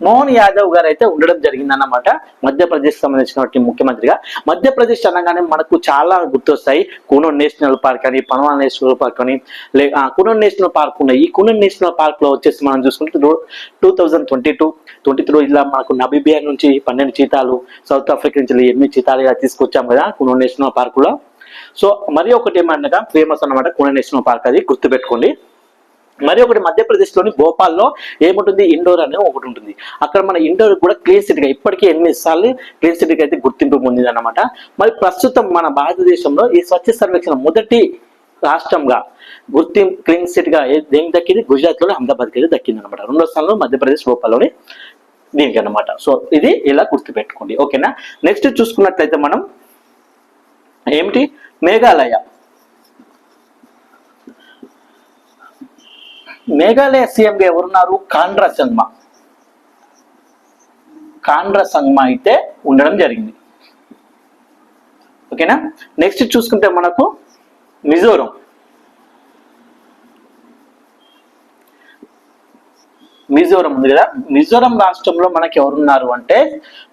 మోహన్ యాదవ్ గారు అయితే ఉండడం జరిగిందన్నమాట మధ్యప్రదేశ్ సంబంధించినటువంటి ముఖ్యమంత్రిగా. మధ్యప్రదేశ్ అనగానే మనకు చాలా గుర్తొస్తాయి. కూనోన్ నేషనల్ పార్క్ అని, పన్వాల్ నేషనల్ పార్క్ అని, కూనోన్ నేషనల్ పార్క్ ఉన్నాయి. ఈ కూనోన్ నేషనల్ పార్క్ లో వచ్చేసి మనం చూసుకుంటే 2022-23 ఇలా మనకు నమీబియా నుంచి 12 చీతాలు, సౌత్ ఆఫ్రికా నుంచి 8 చీతాలు తీసుకొచ్చాం కదా కూనోన్ నేషనల్ పార్క్ లో. సో మరి ఒకటి ఏమనగా ఫేమస్ అన్నమాట కూనోన్ నేషనల్ పార్క్, అది గుర్తుపెట్టుకోండి. మరి ఒకటి మధ్యప్రదేశ్లోని భోపాల్లో ఏముంటుంది, ఇండోర్ అనే ఒకటి ఉంటుంది. అక్కడ మన ఇండోర్ కూడా క్లీన్ సిటీగా ఇప్పటికీ 8 సార్లు క్లీన్ సిటీగా అయితే గుర్తింపు పొందింది అన్నమాట. మరి ప్రస్తుతం మన భారతదేశంలో ఈ స్వచ్ఛ సర్వేక్షణ మొదటి రాష్ట్రంగా గుర్తింపు క్లీన్ సిటీగా దేనికి దక్కింది, గుజరాత్ లోని అహ్మదాబాద్కి అయితే దక్కింది అనమాట. 2వ స్థానంలో మధ్యప్రదేశ్ భోపాల్లోని దీనికి అనమాట. సో ఇది ఇలా గుర్తుపెట్టుకోండి. ఓకేనా, నెక్స్ట్ చూసుకున్నట్లయితే మనం ఏమిటి మేఘాలయ. మేఘాలయ సీఎంగా ఎవరున్నారు, కాండ్రా సంగ్మా అయితే ఉండడం జరిగింది. ఓకేనా, నెక్స్ట్ చూసుకుంటే మనకు మిజోరం. ఉంది కదా, మిజోరం రాష్ట్రంలో మనకి ఎవరున్నారు అంటే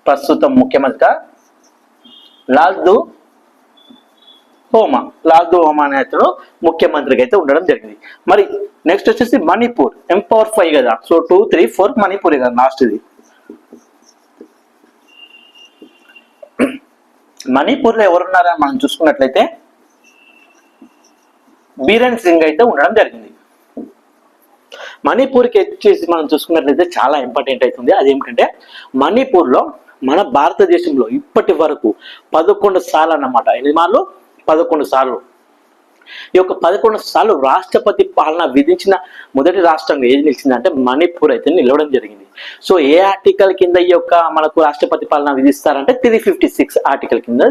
ప్రస్తుతం ముఖ్యమంత్రిగా లాల్దు హోమా అనే అతను ముఖ్యమంత్రిగా అయితే ఉండడం జరిగింది. మరి నెక్స్ట్ వచ్చేసి మణిపూర్. M-Power 5 కదా, సో 2, 3, 4 మణిపూర్ కదా లాస్ట్ ఇది. మణిపూర్ లో ఎవరున్నారని మనం చూసుకున్నట్లయితే బీరెన్ సింగ్ అయితే ఉండడం జరిగింది. మణిపూర్కి వచ్చేసి మనం చూసుకున్నట్లయితే చాలా ఇంపార్టెంట్ అవుతుంది. అదేమిటంటే మణిపూర్ లో మన భారతదేశంలో ఇప్పటి వరకు 11 సార్లు అన్నమాట. 11 సార్లు. ఈ యొక్క 11 సార్లు రాష్ట్రపతి పాలన విధించిన మొదటి రాష్ట్రంగా ఏది నిలిచిందంటే మణిపూర్ అయితే నిలవడం జరిగింది. సో ఏ ఆర్టికల్ కింద ఈ యొక్క మనకు రాష్ట్రపతి పాలన విధిస్తారంటే 356 ఆర్టికల్ కింద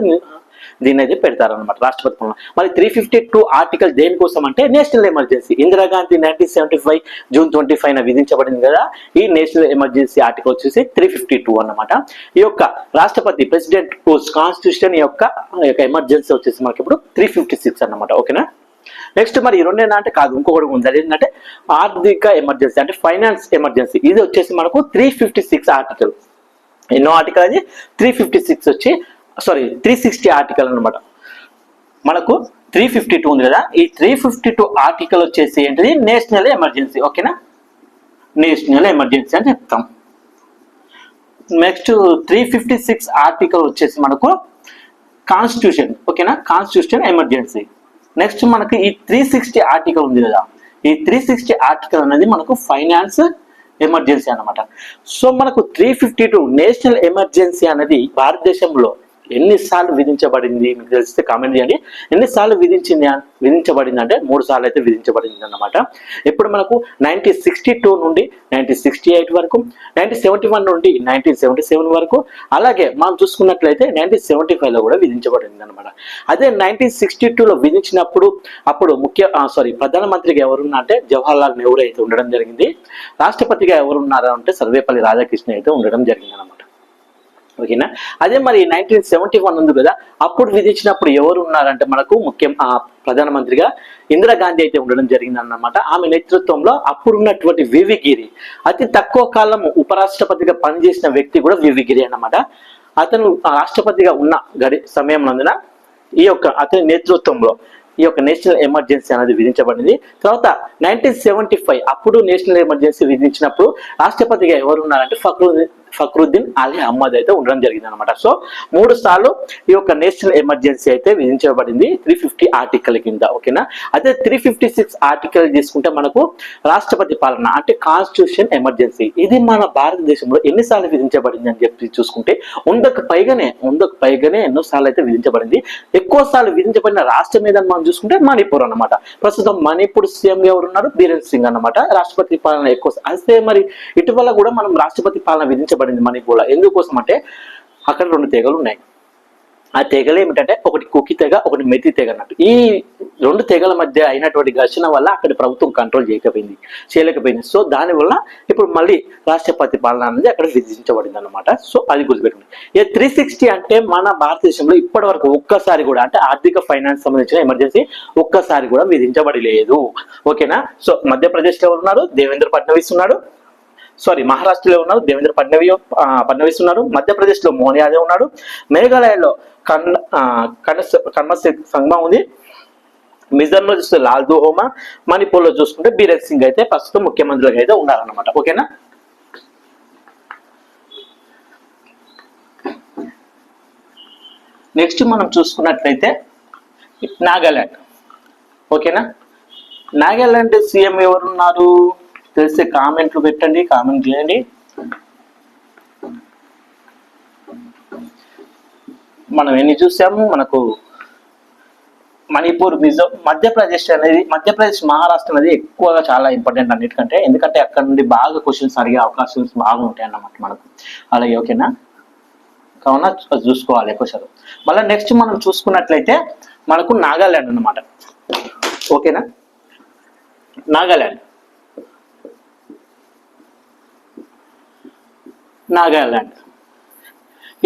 దీన్ని అయితే పెడతారనమాట రాష్ట్రపతి పాలన. మరి 352 ఆర్టికల్ దేనికోసం అంటే నేషనల్ ఎమర్జెన్సీ. ఇందిరాగాంధీ 1975 జూన్ 25 విధించబడింది కదా, ఈ నేషనల్ ఎమర్జెన్సీ ఆర్టికల్ వచ్చేసి 352 అన్నమాట. ఈ యొక్క రాష్ట్రపతి ప్రెసిడెంట్ కాన్స్టిట్యూషన్ యొక్క ఎమర్జెన్సీ వచ్చేసి మనకి ఇప్పుడు 356 అన్నమాట. ఓకేనా, నెక్స్ట్ మరి 2 అంటే కాదు, ఇంకొకటి ఉంది. అదేంటంటే ఆర్థిక ఎమర్జెన్సీ అంటే ఫైనాన్స్ ఎమర్జెన్సీ. ఇది వచ్చేసి మనకు 356 ఆర్టికల్. ఎన్నో ఆర్టికల్ అది 356 వచ్చి 360 ఆర్టికల్ అనమాట. మనకు 352 ఉంది కదా, ఈ 352 ఆర్టికల్ వచ్చేసి ఏంటిది, నేషనల్ ఎమర్జెన్సీ. ఓకేనా, నేషనల్ ఎమర్జెన్సీ అని చెప్తాం. నెక్స్ట్ 356 ఆర్టికల్ వచ్చేసి మనకు కాన్స్టిట్యూషన్. ఓకేనా, కాన్స్టిట్యూషన్ ఎమర్జెన్సీ. నెక్స్ట్ మనకి ఈ 360 ఆర్టికల్ ఉంది కదా, ఈ 360 ఆర్టికల్ అనేది మనకు ఫైనాన్స్ ఎమర్జెన్సీ అన్నమాట. సో మనకు 352 నేషనల్ ఎమర్జెన్సీ అనేది భారతదేశంలో ఎన్నిసార్లు విధించబడింది మీకు తెలిస్తే కామెంట్ చేయండి. ఎన్నిసార్లు విధించబడింది అంటే 3 సార్లు అయితే విధించబడింది అన్నమాట. ఇప్పుడు మనకు 1962 నుండి 1968 వరకు, 1971 నుండి 1977 వరకు, అలాగే మనం చూసుకున్నట్లయితే 1975లో కూడా విధించబడింది అనమాట. అదే 1962లో విధించినప్పుడు అప్పుడు ప్రధానమంత్రిగా ఎవరున్నా అంటే జవహర్లాల్ నెహ్రూ అయితే ఉండడం జరిగింది. రాష్ట్రపతిగా ఎవరున్నారా అంటే సర్వేపల్లి రాధాకృష్ణ అయితే ఉండడం జరిగింది అనమాట. ఓకేనా, అదే మరి 1971 ఉంది కదా, అప్పుడు విధించినప్పుడు ఎవరు ఉన్నారంటే మనకు ప్రధానమంత్రిగా ఇందిరాగాంధీ అయితే ఉండడం జరిగింది అన్నమాట. ఆమె నేతృత్వంలో అప్పుడున్నటువంటి వివి గిరి, అతి తక్కువ కాలం ఉపరాష్ట్రపతిగా పనిచేసిన వ్యక్తి కూడా వివి గిరి అన్నమాట. అతను రాష్ట్రపతిగా ఉన్న సమయం నందున అతని నేతృత్వంలో ఈ యొక్క నేషనల్ ఎమర్జెన్సీ అనేది విధించబడింది. తర్వాత 1975 అప్పుడు నేషనల్ ఎమర్జెన్సీ విధించినప్పుడు రాష్ట్రపతిగా ఎవరు ఉన్నారంటే ఫక్రుద్దీన్ అలీ అహ్మద్ అయితే ఉండడం జరిగింది అనమాట. సో 3 సార్లు ఈ యొక్క నేషనల్ ఎమర్జెన్సీ అయితే విధించబడింది 350 ఆర్టికల్ కింద. ఓకేనా. అదే 356 ఆర్టికల్ తీసుకుంటే మనకు రాష్ట్రపతి పాలన అంటే కాన్స్టిట్యూషన్ ఎమర్జెన్సీ. ఇది మన భారతదేశంలో ఎన్నిసార్లు విధించబడింది అని చెప్పి చూసుకుంటే 100కు పైగానే ఎన్నోసార్లు అయితే విధించబడింది. ఎక్కువ సార్లు విధించబడిన రాష్ట్రం ఏదని మనం చూసుకుంటే మణిపూర్ అన్నమాట. ప్రస్తుతం మణిపూర్ సీఎం ఎవరు ఉన్నారు? బీరేన్ సింగ్ అన్నమాట. రాష్ట్రపతి పాలన ఎక్కువ. అయితే మరి ఇటీవల కూడా మనం రాష్ట్రపతి పాలన విధించబడింది మణిపూర్లో. ఎందుకోసం అంటే అక్కడ 2 తెగలు ఉన్నాయి. ఆ తెగలు ఏమిటంటే ఒకటి కుకి తెగ, ఒకటి మెతి తెగ అన్నట్టు. ఈ 2 తెగల మధ్య అయినటువంటి ఘర్షణ వల్ల అక్కడ ప్రభుత్వం కంట్రోల్ చేయలేకపోయింది. సో దానివల్ల ఇప్పుడు మళ్ళీ రాష్ట్రపతి పాలన అనేది అక్కడ విధించబడింది అనమాట. సో అది గుర్తుపెట్టుకోండి. 360 అంటే మన భారతదేశంలో ఇప్పటి వరకు ఒక్కసారి కూడా అంటే ఆర్థిక ఫైనాన్స్ సంబంధించిన ఎమర్జెన్సీ ఒక్కసారి కూడా విధించబడలేదు. ఓకేనా. సో మధ్యప్రదేశ్ లో ఉన్నారు దేవేంద్ర ఫడ్నవీస్ ఉన్నాడు. మహారాష్ట్రలో ఉన్నారు దేవేంద్ర ఫడ్నవీస్ ఉన్నారు. మధ్యప్రదేశ్ లో మోహన్ యాదవ్ ఉన్నాడు. మేఘాలయలో కర్మ సంగ్మా ఉంది. మిజోరంలో చూస్తే లాల్దు హోమా. మణిపూర్ లో చూసుకుంటే బీరేన్ సింగ్ అయితే ప్రస్తుతం ముఖ్యమంత్రిగా అయితే ఉన్నారన్నమాట. ఓకేనా. నెక్స్ట్ మనం చూసుకున్నట్లయితే నాగాలాండ్. ఓకేనా. నాగాలాండ్ సీఎం ఎవరున్నారు తెలిస్తే కామెంట్లు పెట్టండి, కామెంట్ చేయండి. మనం ఎన్ని చూసాము? మనకు మణిపూర్, మధ్యప్రదేశ్, మహారాష్ట్ర అనేది ఎక్కువగా చాలా ఇంపార్టెంట్ అన్నిటికంటే. ఎందుకంటే అక్కడ నుండి బాగా క్వశ్చన్స్ అడిగే అవకాశాలు బాగా ఉంటాయి అన్నమాట మనకు. అలాగే ఓకేనా. కావున చూసుకోవాలి క్వశ్చన్. మళ్ళీ నెక్స్ట్ మనం చూసుకున్నట్లయితే మనకు నాగాలాండ్ అన్నమాట. ఓకేనా. నాగాలాండ్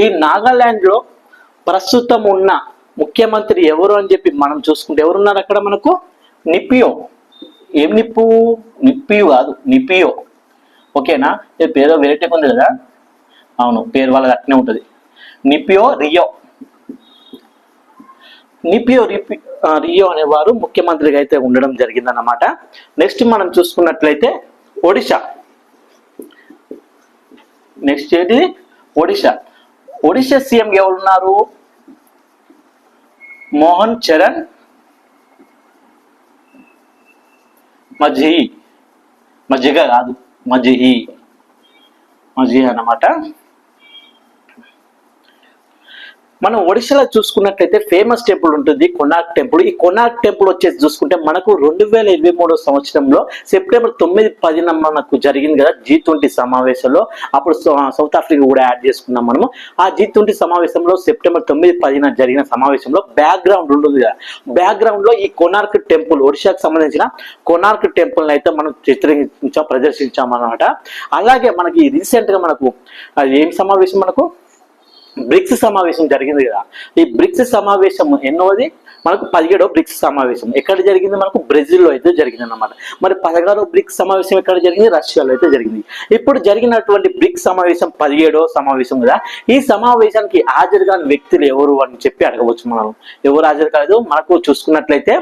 ఈ నాగాలాండ్ లో ప్రస్తుతం ఉన్న ముఖ్యమంత్రి ఎవరు అని చెప్పి మనం చూసుకుంటే ఎవరున్నారు అక్కడ మనకు? నిపియో. ఏం నిప్పియో కాదు, నిపియో. ఓకేనా. పేరు వెరైటీ ఉంది కదా. అవును, పేరు వాళ్ళది అట్నే ఉంటుంది. నిపియో రియో అనేవారు ముఖ్యమంత్రిగా అయితే ఉండడం జరిగిందన్నమాట. నెక్స్ట్ మనం చూసుకున్నట్లయితే ఒడిశా. నెక్స్ట్ ఏంటి? ఒడిశా సీఎం ఎవరున్నారు? మోహన్ చరణ్ మజ్జిగ కాదు, మజ్జిహి అన్నమాట. మనం ఒడిశాలో చూసుకున్నట్లయితే ఫేమస్ టెంపుల్ ఉంటుంది కొనార్క్ టెంపుల్. ఈ కొనార్క్ టెంపుల్ వచ్చేసి చూసుకుంటే మనకు 2023 సంవత్సరంలో సెప్టెంబర్ 9-10 మనకు జరిగింది కదా G20 సమావేశంలో. అప్పుడు సౌత్ ఆఫ్రికా కూడా యాడ్ చేసుకున్నాం మనము. ఆ G20 సమావేశంలో సెప్టెంబర్ 9-10 జరిగిన సమావేశంలో బ్యాక్గ్రౌండ్ ఉంటుంది కదా. బ్యాక్గ్రౌండ్ లో ఈ కొనార్క్ టెంపుల్, ఒడిశాకు సంబంధించిన కొనార్క్ టెంపుల్ అయితే మనం ప్రదర్శించామన్నమాట. అలాగే మనకి రీసెంట్ గా మనకు ఏం సమావేశం? మనకు బ్రిక్స్ సమావేశం జరిగింది కదా. ఈ బ్రిక్స్ సమావేశం ఎన్నోది? మనకు 17వ బ్రిక్స్ సమావేశం ఎక్కడ జరిగింది? మనకు బ్రెజిల్లో అయితే జరిగింది అన్నమాట. మరి 16వ బ్రిక్స్ సమావేశం ఎక్కడ జరిగింది? రష్యాలో అయితే జరిగింది. ఇప్పుడు జరిగినటువంటి బ్రిక్స్ సమావేశం 17వ సమావేశం కదా. ఈ సమావేశానికి హాజరు కాని వ్యక్తులు ఎవరు అని చెప్పి అడగవచ్చు మనం. ఎవరు హాజరు కాలేదు? మనకు చూసుకున్నట్లయితే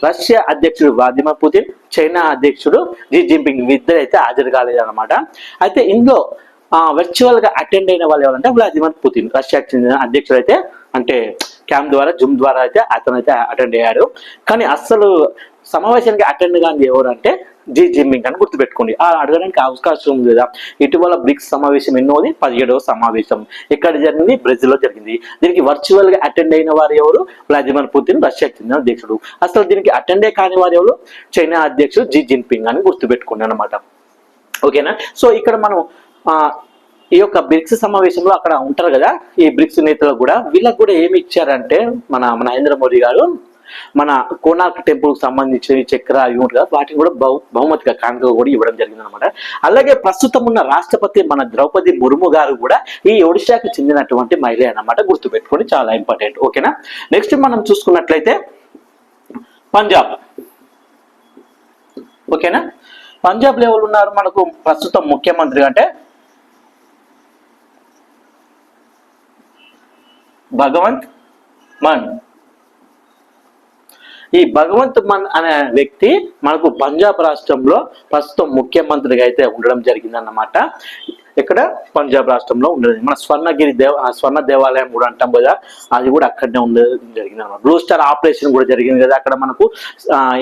రష్యా అధ్యక్షుడు వ్లాదిమిర్ పుతిన్, చైనా అధ్యక్షుడు జీ జిన్పింగ్ ఇద్దరు అయితే హాజరు కాలేదు అనమాట. అయితే ఇందులో వర్చువల్ గా అటెండ్ అయిన వాళ్ళు ఎవరంటే వ్లాదిమిర్ పుతిన్, రష్యాకి చెందిన అధ్యక్షుడు అయితే అంటే క్యాంప్ ద్వారా జూమ్ ద్వారా అయితే అతనైతే అటెండ్ అయ్యాడు. కానీ అస్సలు సమావేశానికి అటెండ్ కాని ఎవరు అంటే జీ జిన్పింగ్ అని గుర్తుపెట్టుకోండి. అడగడానికి అవకాశం ఉంది కదా. ఇటీవల బ్రిక్స్ సమావేశం ఎన్నోది? 17వ సమావేశం ఎక్కడ జరిగింది? బ్రెజిల్లో జరిగింది. దీనికి వర్చువల్ గా అటెండ్ అయిన వారు ఎవరు? వ్లాదిమిర్ పుతిన్, రష్యాకి చెందిన అధ్యక్షుడు. అసలు దీనికి అటెండే కాని వారు ఎవరు? చైనా అధ్యక్షుడు జీ జిన్పింగ్ అని గుర్తుపెట్టుకోండి అనమాట. ఓకేనా. సో ఇక్కడ మనం ఈ యొక్క బ్రిక్స్ సమావేశంలో అక్కడ ఉంటారు కదా ఈ బ్రిక్స్ నేతలకు కూడా, వీళ్ళకి కూడా ఏమి ఇచ్చారంటే మన నరేంద్ర మోదీ గారు మన కోనార్క్ టెంపుల్ కి సంబంధించిన చక్ర అవి ఉంటారు కదా, వాటిని కూడా బహుమతిగా కానుకగా కూడా ఇవ్వడం జరిగింది అనమాట. అలాగే ప్రస్తుతం ఉన్న రాష్ట్రపతి మన ద్రౌపది ముర్ము గారు కూడా ఈ ఒడిశాకి చెందినటువంటి మహిళ అన్నమాట. గుర్తుపెట్టుకోండి, చాలా ఇంపార్టెంట్. ఓకేనా. నెక్స్ట్ మనం చూసుకున్నట్లయితే పంజాబ్. ఓకేనా. పంజాబ్ లో ఎవరు ఉన్నారు మనకు ప్రస్తుతం ముఖ్యమంత్రి అంటే? భగవంత్ మాన్. ఈ భగవంత్ మాన్ అనే వ్యక్తి మనకు పంజాబ్ రాష్ట్రంలో ప్రస్తుతం ముఖ్యమంత్రిగా అయితే ఉండడం జరిగిందన్నమాట. ఇక్కడ పంజాబ్ రాష్ట్రంలో ఉండేది. మన స్వర్ణ దేవాలయం కూడా అంటాం కదా, అది కూడా అక్కడనే ఉండేది జరిగింది అనమాట. బ్లూ స్టార్ ఆపరేషన్ కూడా జరిగింది కదా, అక్కడ మనకు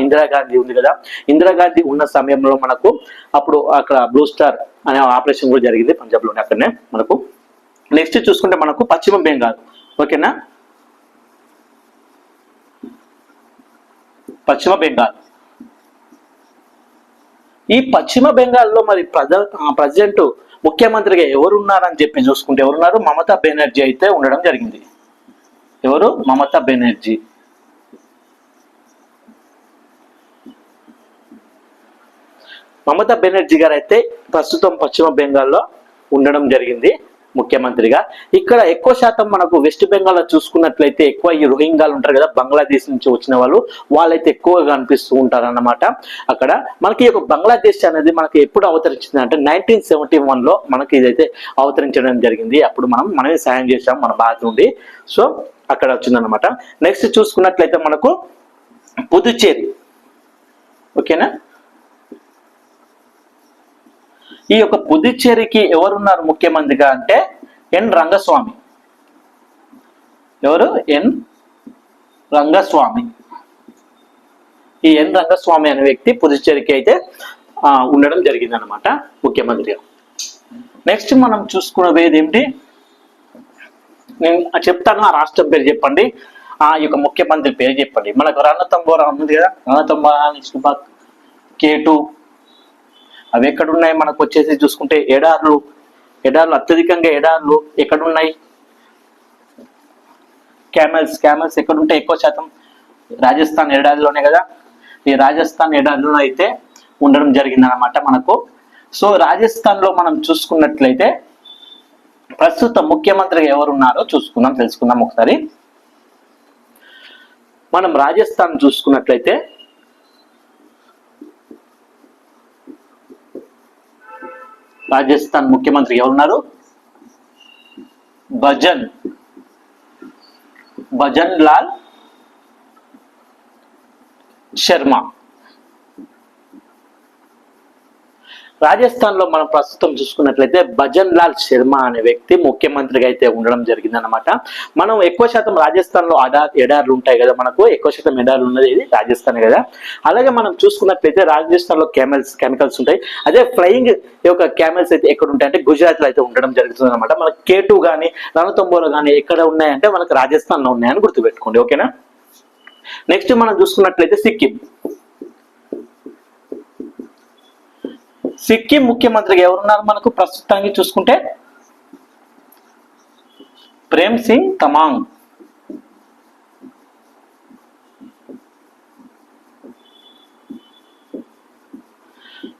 ఇందిరాగాంధీ ఉంది కదా, ఇందిరాగాంధీ ఉన్న సమయంలో మనకు అప్పుడు అక్కడ బ్లూ స్టార్ అనే ఆపరేషన్ కూడా జరిగింది పంజాబ్లోనే, అక్కడనే మనకు. నెక్స్ట్ చూసుకుంటే మనకు పశ్చిమ బెంగాల్. ఓకేనా, పశ్చిమ బెంగాల్. ఈ పశ్చిమ బెంగాల్లో మరి ప్రజెంట్ ముఖ్యమంత్రిగా ఎవరున్నారని చెప్పి చూసుకుంటే ఎవరున్నారు? మమతా బెనర్జీ అయితే ఉండడం జరిగింది. ఎవరు? మమతా బెనర్జీ. మమతా బెనర్జీ గారు అయితే ప్రస్తుతం పశ్చిమ బెంగాల్లో ఉండడం జరిగింది ముఖ్యమంత్రిగా. ఇక్కడ ఎక్కువ శాతం మనకు వెస్ట్ బెంగాల్ చూసుకున్నట్లయితే ఎక్కువ ఈ రోహింగ్యాలు ఉంటారు కదా, బంగ్లాదేశ్ నుంచి వచ్చిన వాళ్ళైతే ఎక్కువగా కనిపిస్తూ ఉంటారు అన్నమాట. అక్కడ మనకి ఒక బంగ్లాదేశ్ అనేది మనకి ఎప్పుడు అవతరించింది అంటే 1971లో మనకి ఇదైతే అవతరించడం జరిగింది. అప్పుడు మనమే సాయం చేసాం మన భారత్ నుండి. సో అక్కడ వచ్చిందనమాట. నెక్స్ట్ చూసుకున్నట్లయితే మనకు పుదుచ్చేరి. ఓకేనా, ఈ యొక్క పుదుచ్చేరికి ఎవరున్నారు ముఖ్యమంత్రిగా అంటే ఎన్ రంగస్వామి. ఎవరు? ఎన్ రంగస్వామి. ఈ ఎన్ రంగస్వామి అనే వ్యక్తి పుదుచ్చేరికి అయితే ఉండడం జరిగింది అనమాట ముఖ్యమంత్రిగా. నెక్స్ట్ మనం చూసుకునేది ఏమిటి, నేను చెప్తాను, ఆ రాష్ట్రం పేరు చెప్పండి, ఆ యొక్క ముఖ్యమంత్రి పేరు చెప్పండి. మనకు రణతంబోరా ఉంది కదా, రణతంబోరా, K2 అవి ఎక్కడున్నాయి? మనకు వచ్చేసి చూసుకుంటే ఎడార్లు అత్యధికంగా ఎడార్లు ఎక్కడున్నాయి? క్యామెల్స్ ఎక్కడుంటాయి ఎక్కువ శాతం? రాజస్థాన్ ఎడారిలోనే కదా. ఈ రాజస్థాన్ ఎడారిలో అయితే ఉండడం జరిగింది అనమాట మనకు. సో రాజస్థాన్ లో మనం చూసుకున్నట్లయితే ప్రస్తుత ముఖ్యమంత్రిగా ఎవరున్నారో తెలుసుకుందాం ఒకసారి. మనం రాజస్థాన్ చూసుకున్నట్లయితే రాజస్థాన్ ముఖ్యమంత్రి ఎవరున్నారు? భజన్ లాల్ శర్మ. రాజస్థాన్ లో మనం ప్రస్తుతం చూసుకున్నట్లయితే భజన్ లాల్ శర్మ అనే వ్యక్తి ముఖ్యమంత్రిగా అయితే ఉండడం జరిగింది అనమాట. మనం ఎక్కువ శాతం రాజస్థాన్ లో ఎడార్లు ఉంటాయి కదా, మనకు ఎక్కువ శాతం ఎడార్లు ఉన్నది ఇది రాజస్థాన్ కదా. అలాగే మనం చూసుకున్నట్లయితే రాజస్థాన్ లో కెమికల్స్ ఉంటాయి. అదే ఫ్లయింగ్ యొక్క క్యామెల్స్ అయితే ఎక్కడ ఉంటాయి అంటే గుజరాత్ లో అయితే ఉండడం జరుగుతుంది అనమాట. మనకు K2 కానీ రణతంబోరా కానీ ఎక్కడ ఉన్నాయంటే మనకు రాజస్థాన్ లో ఉన్నాయని గుర్తుపెట్టుకోండి. ఓకేనా. నెక్స్ట్ మనం చూసుకున్నట్లయితే సిక్కిం ముఖ్యమంత్రిగా ఎవరున్నారు మనకు ప్రస్తుతానికి చూసుకుంటే? ప్రేమ్ సింగ్ తమాంగ్.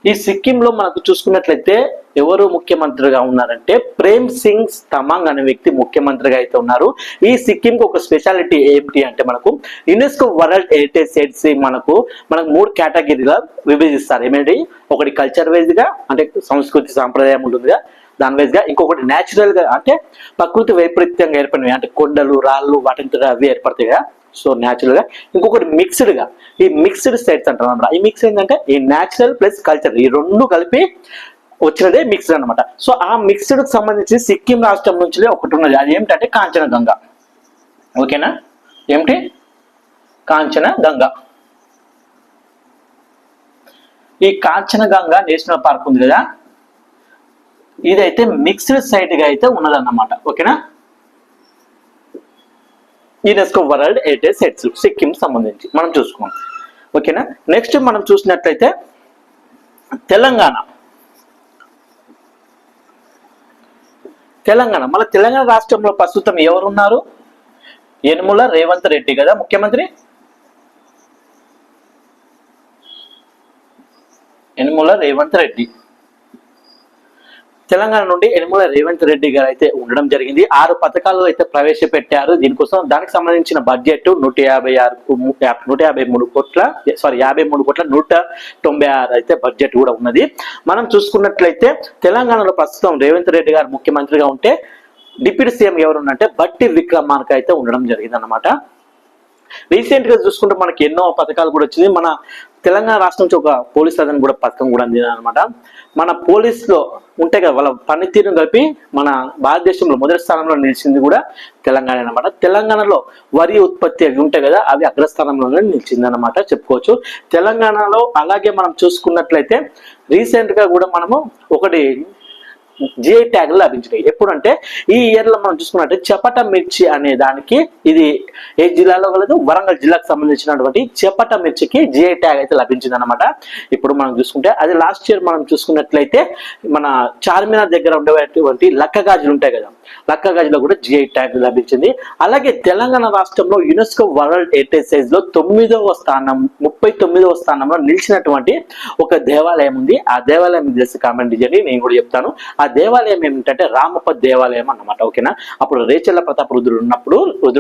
ఈ సిక్కింలో మనకు చూసుకున్నట్లయితే ఎవరు ముఖ్యమంత్రిగా ఉన్నారంటే ప్రేమ్ సింగ్ తమాంగ్ అనే వ్యక్తి ముఖ్యమంత్రిగా అయితే ఉన్నారు. ఈ సిక్కింకి ఒక స్పెషాలిటీ ఏమిటి అంటే మనకు యునెస్కో వరల్డ్ హెరిటేజ్ సైట్స్ మనకు 3 కేటగిరీగా విభజిస్తారు. ఏమిటి? ఒకటి కల్చర్ వైజ్ గా అంటే సంస్కృతి సాంప్రదాయం ఉంటుందిగా, దాని వైజ్ గా. ఇంకొకటి న్యాచురల్ గా అంటే ప్రకృతి వైపరీత్యంగా ఏర్పడినవి అంటే కొండలు రాళ్ళు వాటితో అవి ఏర్పడతాయి కదా, సో న్యాచురల్ గా. ఇంకొకటి మిక్స్డ్ గా, ఈ మిక్స్డ్ సైట్స్ అంటారు అన్నమాట. ఈ మిక్స్ ఏంటంటే ఈ న్యాచురల్ ప్లస్ కల్చర్ ఈ రెండు కలిపి వచ్చినదే మిక్స్డ్ అనమాట. సో ఆ మిక్స్డ్ కి సంబంధించి సిక్కిం రాష్ట్రం నుంచి ఒకటి ఉన్నది, అది ఏమిటంటే కాంచనగంగా. ఓకేనా, ఏమిటి? కాంచనగంగా. ఈ కాంచనగంగా నేషనల్ పార్క్ ఉంది కదా, ఇదైతే మిక్స్డ్ సైట్ గా అయితే ఉన్నదన్నమాట. ఓకేనా, UNESCO world heritage sites Sikkim సంబంధించి మనం చూసుకున్నాం. ఓకేనా. నెక్స్ట్ మనం చూసినట్లయితే తెలంగాణ. మన తెలంగాణ రాష్ట్రంలో ప్రస్తుతం ఎవరున్నారు? యనుమల రేవంత్ రెడ్డి కదా ముఖ్యమంత్రి. యనుమల రేవంత్ రెడ్డి. తెలంగాణ నుండి యనుమల రేవంత్ రెడ్డి గారు అయితే ఉండడం జరిగింది. 6 పథకాలు అయితే ప్రవేశపెట్టారు. దీనికోసం దానికి సంబంధించిన బడ్జెట్ 53 కోట్ల 196 అయితే బడ్జెట్ కూడా ఉన్నది. మనం చూసుకున్నట్లయితే తెలంగాణలో ప్రస్తుతం రేవంత్ రెడ్డి గారు ముఖ్యమంత్రిగా ఉంటే డిప్యూటీ సీఎం ఎవరున్నంటే బట్టి విక్రమార్క అయితే ఉండడం జరిగింది అన్నమాట. రీసెంట్ గా చూసుకుంటే మనకి ఎన్నో పథకాలు కూడా వచ్చింది. మన తెలంగాణ రాష్ట్రం నుంచి ఒక పోలీస్ అతను కూడా పథకం కూడా అందింది అనమాట. మన పోలీసులో ఉంటాయి కదా, వాళ్ళ పనితీరును కలిపి మన భారతదేశంలో మొదటి స్థానంలో నిలిచింది కూడా తెలంగాణ అనమాట. తెలంగాణలో వరి ఉత్పత్తి అవి ఉంటాయి కదా, అవి అగ్రస్థానంలోనే నిలిచింది అనమాట చెప్పుకోవచ్చు తెలంగాణలో. అలాగే మనం చూసుకున్నట్లయితే రీసెంట్ గా కూడా మనము ఒకటి జిఐ ట్యాగ్లు లభించినాయి. ఎప్పుడంటే ఈ ఇయర్ లో మనం చూసుకున్నట్టు చపట మిర్చి అనే దానికి, ఇది ఏ జిల్లాలో కలదు, వరంగల్ జిల్లాకు సంబంధించినటువంటి చపట మిర్చికి జిఐ ట్యాగ్ అయితే లభించింది అనమాట. ఇప్పుడు మనం చూసుకుంటే అది లాస్ట్ ఇయర్ మనం చూసుకున్నట్లయితే మన చార్మినార్ దగ్గర ఉండేటువంటి లక్క గాజులు ఉంటాయి కదా, లక్క గాజులో కూడా జిఐ ట్యాగ్ లభించింది. అలాగే తెలంగాణ రాష్ట్రంలో యునెస్కో వరల్డ్ హెరిటేజ్ సైజ్ లో 39వ స్థానంలో నిలిచినటువంటి ఒక దేవాలయం ఉంది. ఆ దేవాలయం తెలిసి కామెంట్ చేయండి, నేను కూడా చెప్తాను. ఆ దేవాలయం ఏమిటంటే రామప్ప దేవాలయం అన్నమాట. ఓకేనా, అప్పుడు రేచల్ల ప్రతాప్ రుద్రుడు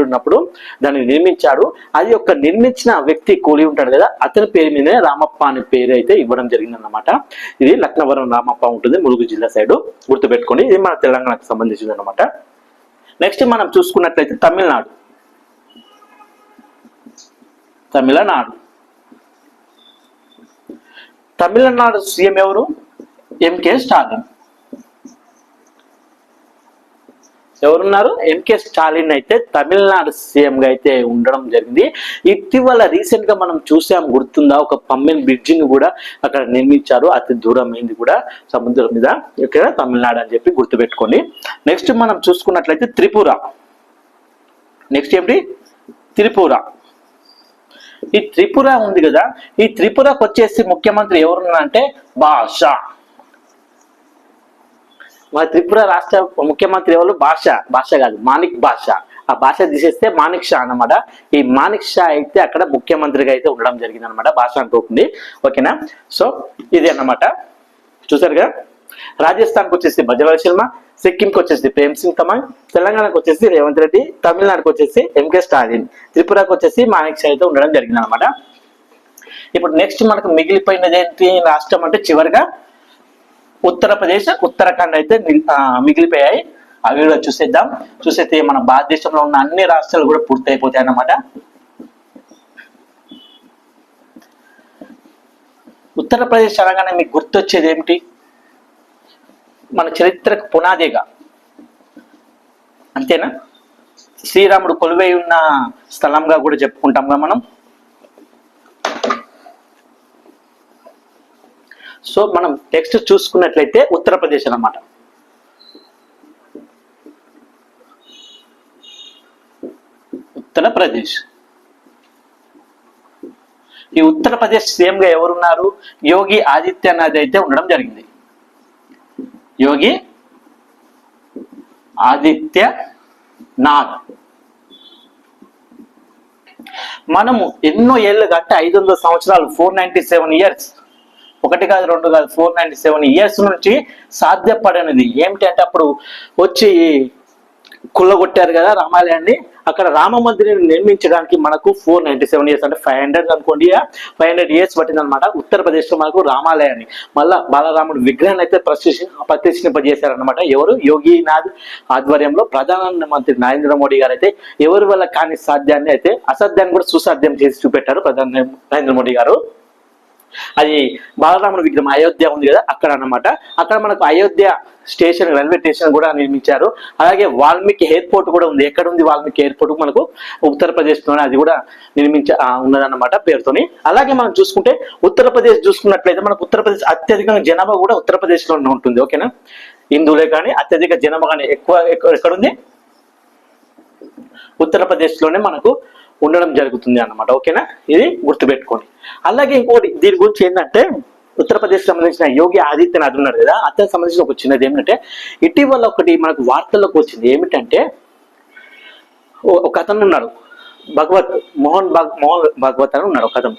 ఉన్నప్పుడు దాన్ని నిర్మించాడు. అది ఒక నిర్మించిన వ్యక్తి కూలి ఉంటాడు కదా, అతని పేరు మీదనే రామప్ప అనే పేరు అయితే ఇవ్వడం జరిగింది అన్నమాట. ఇది లక్నవరం రామప్ప ఉంటుంది, ములుగు జిల్లా సైడ్, గుర్తుపెట్టుకోండి. ఇది మన తెలంగాణకు సంబంధించింది అనమాట. నెక్స్ట్ మనం చూసుకున్నట్లయితే తమిళనాడు సీఎం ఎవరు? ఎంకే స్టాలిన్. ఎవరున్నారు? ఎంకే స్టాలిన్ అయితే తమిళనాడు సీఎం గా అయితే ఉండడం జరిగింది. ఇటీవల రీసెంట్ గా మనం చూసాం, గుర్తుందా, ఒక పమ్మెన్ బ్రిడ్జిని కూడా అక్కడ నిర్మించారు, అతి దూరమైంది కూడా సముద్రం మీద, ఇక్కడ తమిళనాడు అని చెప్పి గుర్తుపెట్టుకోండి. నెక్స్ట్ మనం చూసుకున్నట్లయితే త్రిపుర. నెక్స్ట్ ఏంటి? త్రిపుర. ఈ త్రిపుర ఉంది కదా, ఈ త్రిపురకు వచ్చేసి ముఖ్యమంత్రి ఎవరున్నారంటే భాష. మన త్రిపుర రాష్ట్ర ముఖ్యమంత్రి ఎవరు? భాష కాదు, మాణిక్ భాష. ఆ భాష తీసేస్తే మాణిక్ షా అన్నమాట. ఈ మాణిక్ షా అయితే అక్కడ ముఖ్యమంత్రిగా అయితే ఉండడం జరిగింది అనమాట, భాష అంటుంది. ఓకేనా, సో ఇది అన్నమాట, చూసారుగా. రాజస్థాన్కి వచ్చేసి బజరంగ్ శర్మ, సిక్కింకి వచ్చేసి ప్రేమ్ సింగ్ తమాంగ్, తెలంగాణకు వచ్చేసి రేవంత్ రెడ్డి, తమిళనాడుకు వచ్చేసి ఎంకే స్టాలిన్, త్రిపురకు వచ్చేసి మాణిక్ షా అయితే ఉండడం జరిగింది అనమాట. ఇప్పుడు నెక్స్ట్ మనకు మిగిలిపోయినది ఏంటి రాష్ట్రం అంటే చివరిగా ఉత్తరప్రదేశ్, ఉత్తరాఖండ్ అయితే మిగిలిపోయాయి. అవి కూడా చూసేస్తే మన భారతదేశంలో ఉన్న అన్ని రాష్ట్రాలు కూడా పూర్తి అయిపోతాయి అన్నమాట. ఉత్తరప్రదేశ్ అనగానే మీకు గుర్తొచ్చేది ఏమిటి? మన చరిత్రకు పునాదిగా, అంతేనా? శ్రీరాముడు కొలువై ఉన్న స్థలంగా కూడా చెప్పుకుంటాంగా మనం. సో మనం నెక్స్ట్ చూసుకున్నట్లయితే ఉత్తరప్రదేశ్ అన్నమాట. ఉత్తరప్రదేశ్, ఈ ఉత్తరప్రదేశ్ సీఎం గా ఎవరున్నారు? యోగి ఆదిత్యనాథ్ అయితే ఉండడం జరిగింది. యోగి ఆదిత్యనాథ్. మనము ఎన్నో ఏళ్ళుగా అంటే 500 సంవత్సరాలు, 497 ఇయర్స్, ఒకటి కాదు రెండు కాదు, 497 ఇయర్స్ నుంచి సాధ్యపడనిది ఏమిటి అంటే, అప్పుడు వచ్చి కుళ్ళగొట్టారు కదా రామాలయాన్ని, అక్కడ రామ మందిరాన్ని నిర్మించడానికి మనకు 497 ఇయర్స్ అంటే 500 అనుకోండి, 500 ఇయర్స్ పట్టింది అనమాట. ఉత్తరప్రదేశ్ లో మనకు రామాలయాన్ని, మళ్ళా బాలరాముడు విగ్రహాన్ని అయితే ప్రతిష్ఠింపజేశారనమాట. ఎవరు? యోగినాథ్ ఆధ్వర్యంలో. ప్రధానమంత్రి నరేంద్ర మోడీ గారు అయితే ఎవరి వల్ల కాని సాధ్యాన్ని అయితే అసాధ్యాన్ని కూడా సుసాధ్యం చేసి చూపెట్టారు ప్రధాని నరేంద్ర మోడీ గారు. అది బాలరాముడు విగ్రహం అయోధ్య ఉంది కదా, అక్కడ అన్నమాట. అక్కడ మనకు అయోధ్య స్టేషన్, రైల్వే స్టేషన్ కూడా నిర్మించారు. అలాగే వాల్మీకి ఎయిర్పోర్ట్ కూడా ఉంది. ఎక్కడ ఉంది వాల్మీకి ఎయిర్పోర్ట్? మనకు ఉత్తరప్రదేశ్ లోనే అది కూడా ఉన్నదన్నమాట పేరుతోని. అలాగే మనం చూసుకుంటే ఉత్తరప్రదేశ్ చూసుకున్నట్లయితే మనకు ఉత్తరప్రదేశ్ అత్యధికంగా జనాభా కూడా ఉత్తరప్రదేశ్ లోనే ఉంటుంది. ఓకేనా, హిందువులే కానీ అత్యధిక జనాభా కానీ ఎక్కువ ఎక్కడుంది? ఉత్తరప్రదేశ్ లోనే మనకు ఉండడం జరుగుతుంది అన్నమాట. ఓకేనా, ఇది గుర్తుపెట్టుకోండి. అలాగే ఇంకోటి దీని గురించి ఏంటంటే, ఉత్తరప్రదేశ్ సంబంధించిన యోగి ఆదిత్యనాథ్ ఉన్నారు కదా, అతనికి సంబంధించిన ఒక చిన్నది ఏమిటంటే, ఇటీవల ఒకటి మనకు వార్తల్లోకి వచ్చింది. ఏమిటంటే, ఒక అతను ఉన్నాడు, మోహన్ భాగవత్ అని ఉన్నాడు. ఒక అతను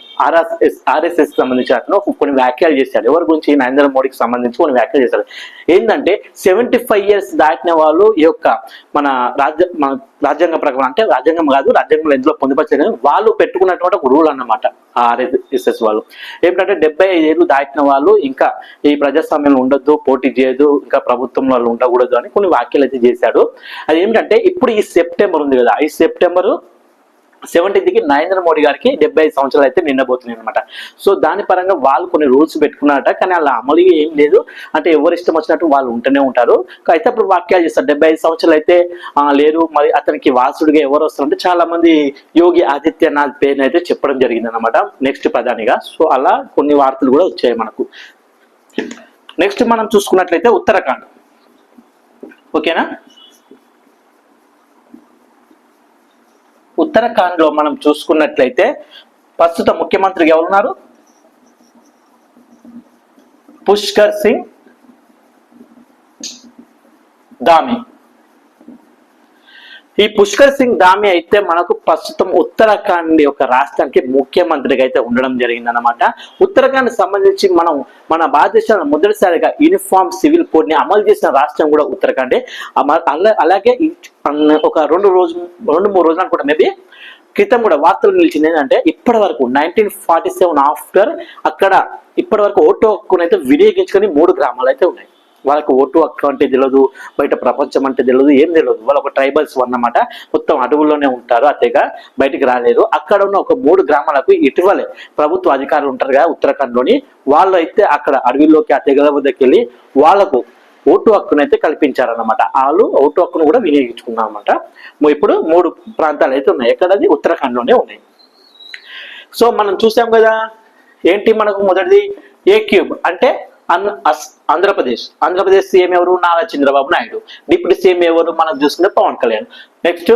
ఆర్ఎస్ఎస్ సంబంధించిన అతను కొన్ని వ్యాఖ్యలు చేశాడు. ఎవరి గురించి? నరేంద్ర మోడీకి సంబంధించి కొన్ని వ్యాఖ్యలు చేశాడు. ఏంటంటే 75 ఇయర్స్ దాటిన వాళ్ళు ఈ యొక్క మన రాజ్యాంగ ప్రకారం, అంటే రాజ్యాంగం కాదు, రాజ్యాంగంలో ఎందులో పొందుపరచలేదు, వాళ్ళు పెట్టుకున్నటువంటి ఒక రూల్ అన్నమాట. ఆర్ఎస్ఎస్ వాళ్ళు ఏంటంటే 75 ఏళ్ళు దాటిన వాళ్ళు ఇంకా ఈ ప్రజాస్వామ్యంలో ఉండొద్దు, పోటీ చేయదు, ఇంకా ప్రభుత్వంలో వాళ్ళు ఉండకూడదు అని కొన్ని వ్యాఖ్యలు అయితే చేశాడు. అది ఏమిటంటే, ఇప్పుడు ఈ సెప్టెంబర్ ఉంది కదా, ఈ సెప్టెంబరు 70కి నరేంద్ర మోడీ గారికి 75 సంవత్సరాలు అయితే నిండబోతున్నాయి అనమాట. సో దాని పరంగా వాళ్ళు కొన్ని రూల్స్ పెట్టుకున్నారట, కానీ అలా అమలు ఏం లేదు. అంటే ఎవరు ఇష్టం వచ్చినట్టు వాళ్ళు ఉంటూనే ఉంటారు. అయితే అప్పుడు వాక్యాలు చేస్తారు, 75 సంవత్సరాలు అయితే లేరు, మరి అతనికి వారసుడిగా ఎవరు వస్తారంటే చాలా మంది యోగి ఆదిత్యనాథ్ పేరుని అయితే చెప్పడం జరిగింది అనమాట నెక్స్ట్ ప్రధానిగా. సో అలా కొన్ని వార్తలు కూడా వచ్చాయి మనకు. నెక్స్ట్ మనం చూసుకున్నట్లయితే ఉత్తరాఖండ్. ఓకేనా, ఉత్తరాఖండ్ లో మనం చూసుకున్నట్లయితే ప్రస్తుత ముఖ్యమంత్రిగా ఎవరున్నారు? పుష్కర్ సింగ్ ధామి. ఈ పుష్కర్ సింగ్ ధామి అయితే మనకు ప్రస్తుతం ఉత్తరాఖండ్ యొక్క రాష్ట్రానికి ముఖ్యమంత్రిగా అయితే ఉండడం జరిగింది అనమాట. ఉత్తరాఖండ్ సంబంధించి మన భారతదేశంలో మొదటిసారిగా యూనిఫామ్ సివిల్ కోడ్ ని అమలు చేసిన రాష్ట్రం కూడా ఉత్తరాఖండే. అలాగే ఒక 2-3 రోజులు అనుకుంటా మేబీ క్రితం కూడా వార్తలు నిలిచింది ఏంటంటే ఇప్పటి వరకు 1947 ఆఫ్టర్ అక్కడ ఇప్పటి వరకు ఓటు హక్కునైతే వినియోగించుకొని 3 గ్రామాలు అయితే ఉన్నాయి. వాళ్ళకి ఓటు హక్కు అంటే తెలియదు, బయట ప్రపంచం అంటే తెలియదు, ఏం తెలియదు. వాళ్ళు ఒక ట్రైబల్స్ అన్నమాట, మొత్తం అడవుల్లోనే ఉంటారు, అతేగా బయటికి రాలేరు. అక్కడ ఉన్న ఒక 3 గ్రామాలకు ఇటీవలే ప్రభుత్వ అధికారులు ఉంటారు కదా ఉత్తరాఖండ్ లోని, వాళ్ళు అయితే అక్కడ అడవిలోకి ఆ తెగల వద్దకు వెళ్ళి వాళ్లకు ఓటు హక్కునైతే కల్పించారన్నమాట. వాళ్ళు ఓటు హక్కును కూడా వినియోగించుకున్నారు అనమాట. ఇప్పుడు 3 ప్రాంతాలు అయితే ఉన్నాయి, ఎక్కడది ఉత్తరాఖండ్ లోనే ఉన్నాయి. సో మనం చూసాం కదా ఏంటి మనకు మొదటిది ఏ క్యూబ్ అంటే ఆంధ్రప్రదేశ్ సీఎం ఎవరు? నారా చంద్రబాబు నాయుడు. డిప్యూటీ సీఎం ఎవరు? మనం చూసుకుంటే పవన్ కళ్యాణ్. నెక్స్ట్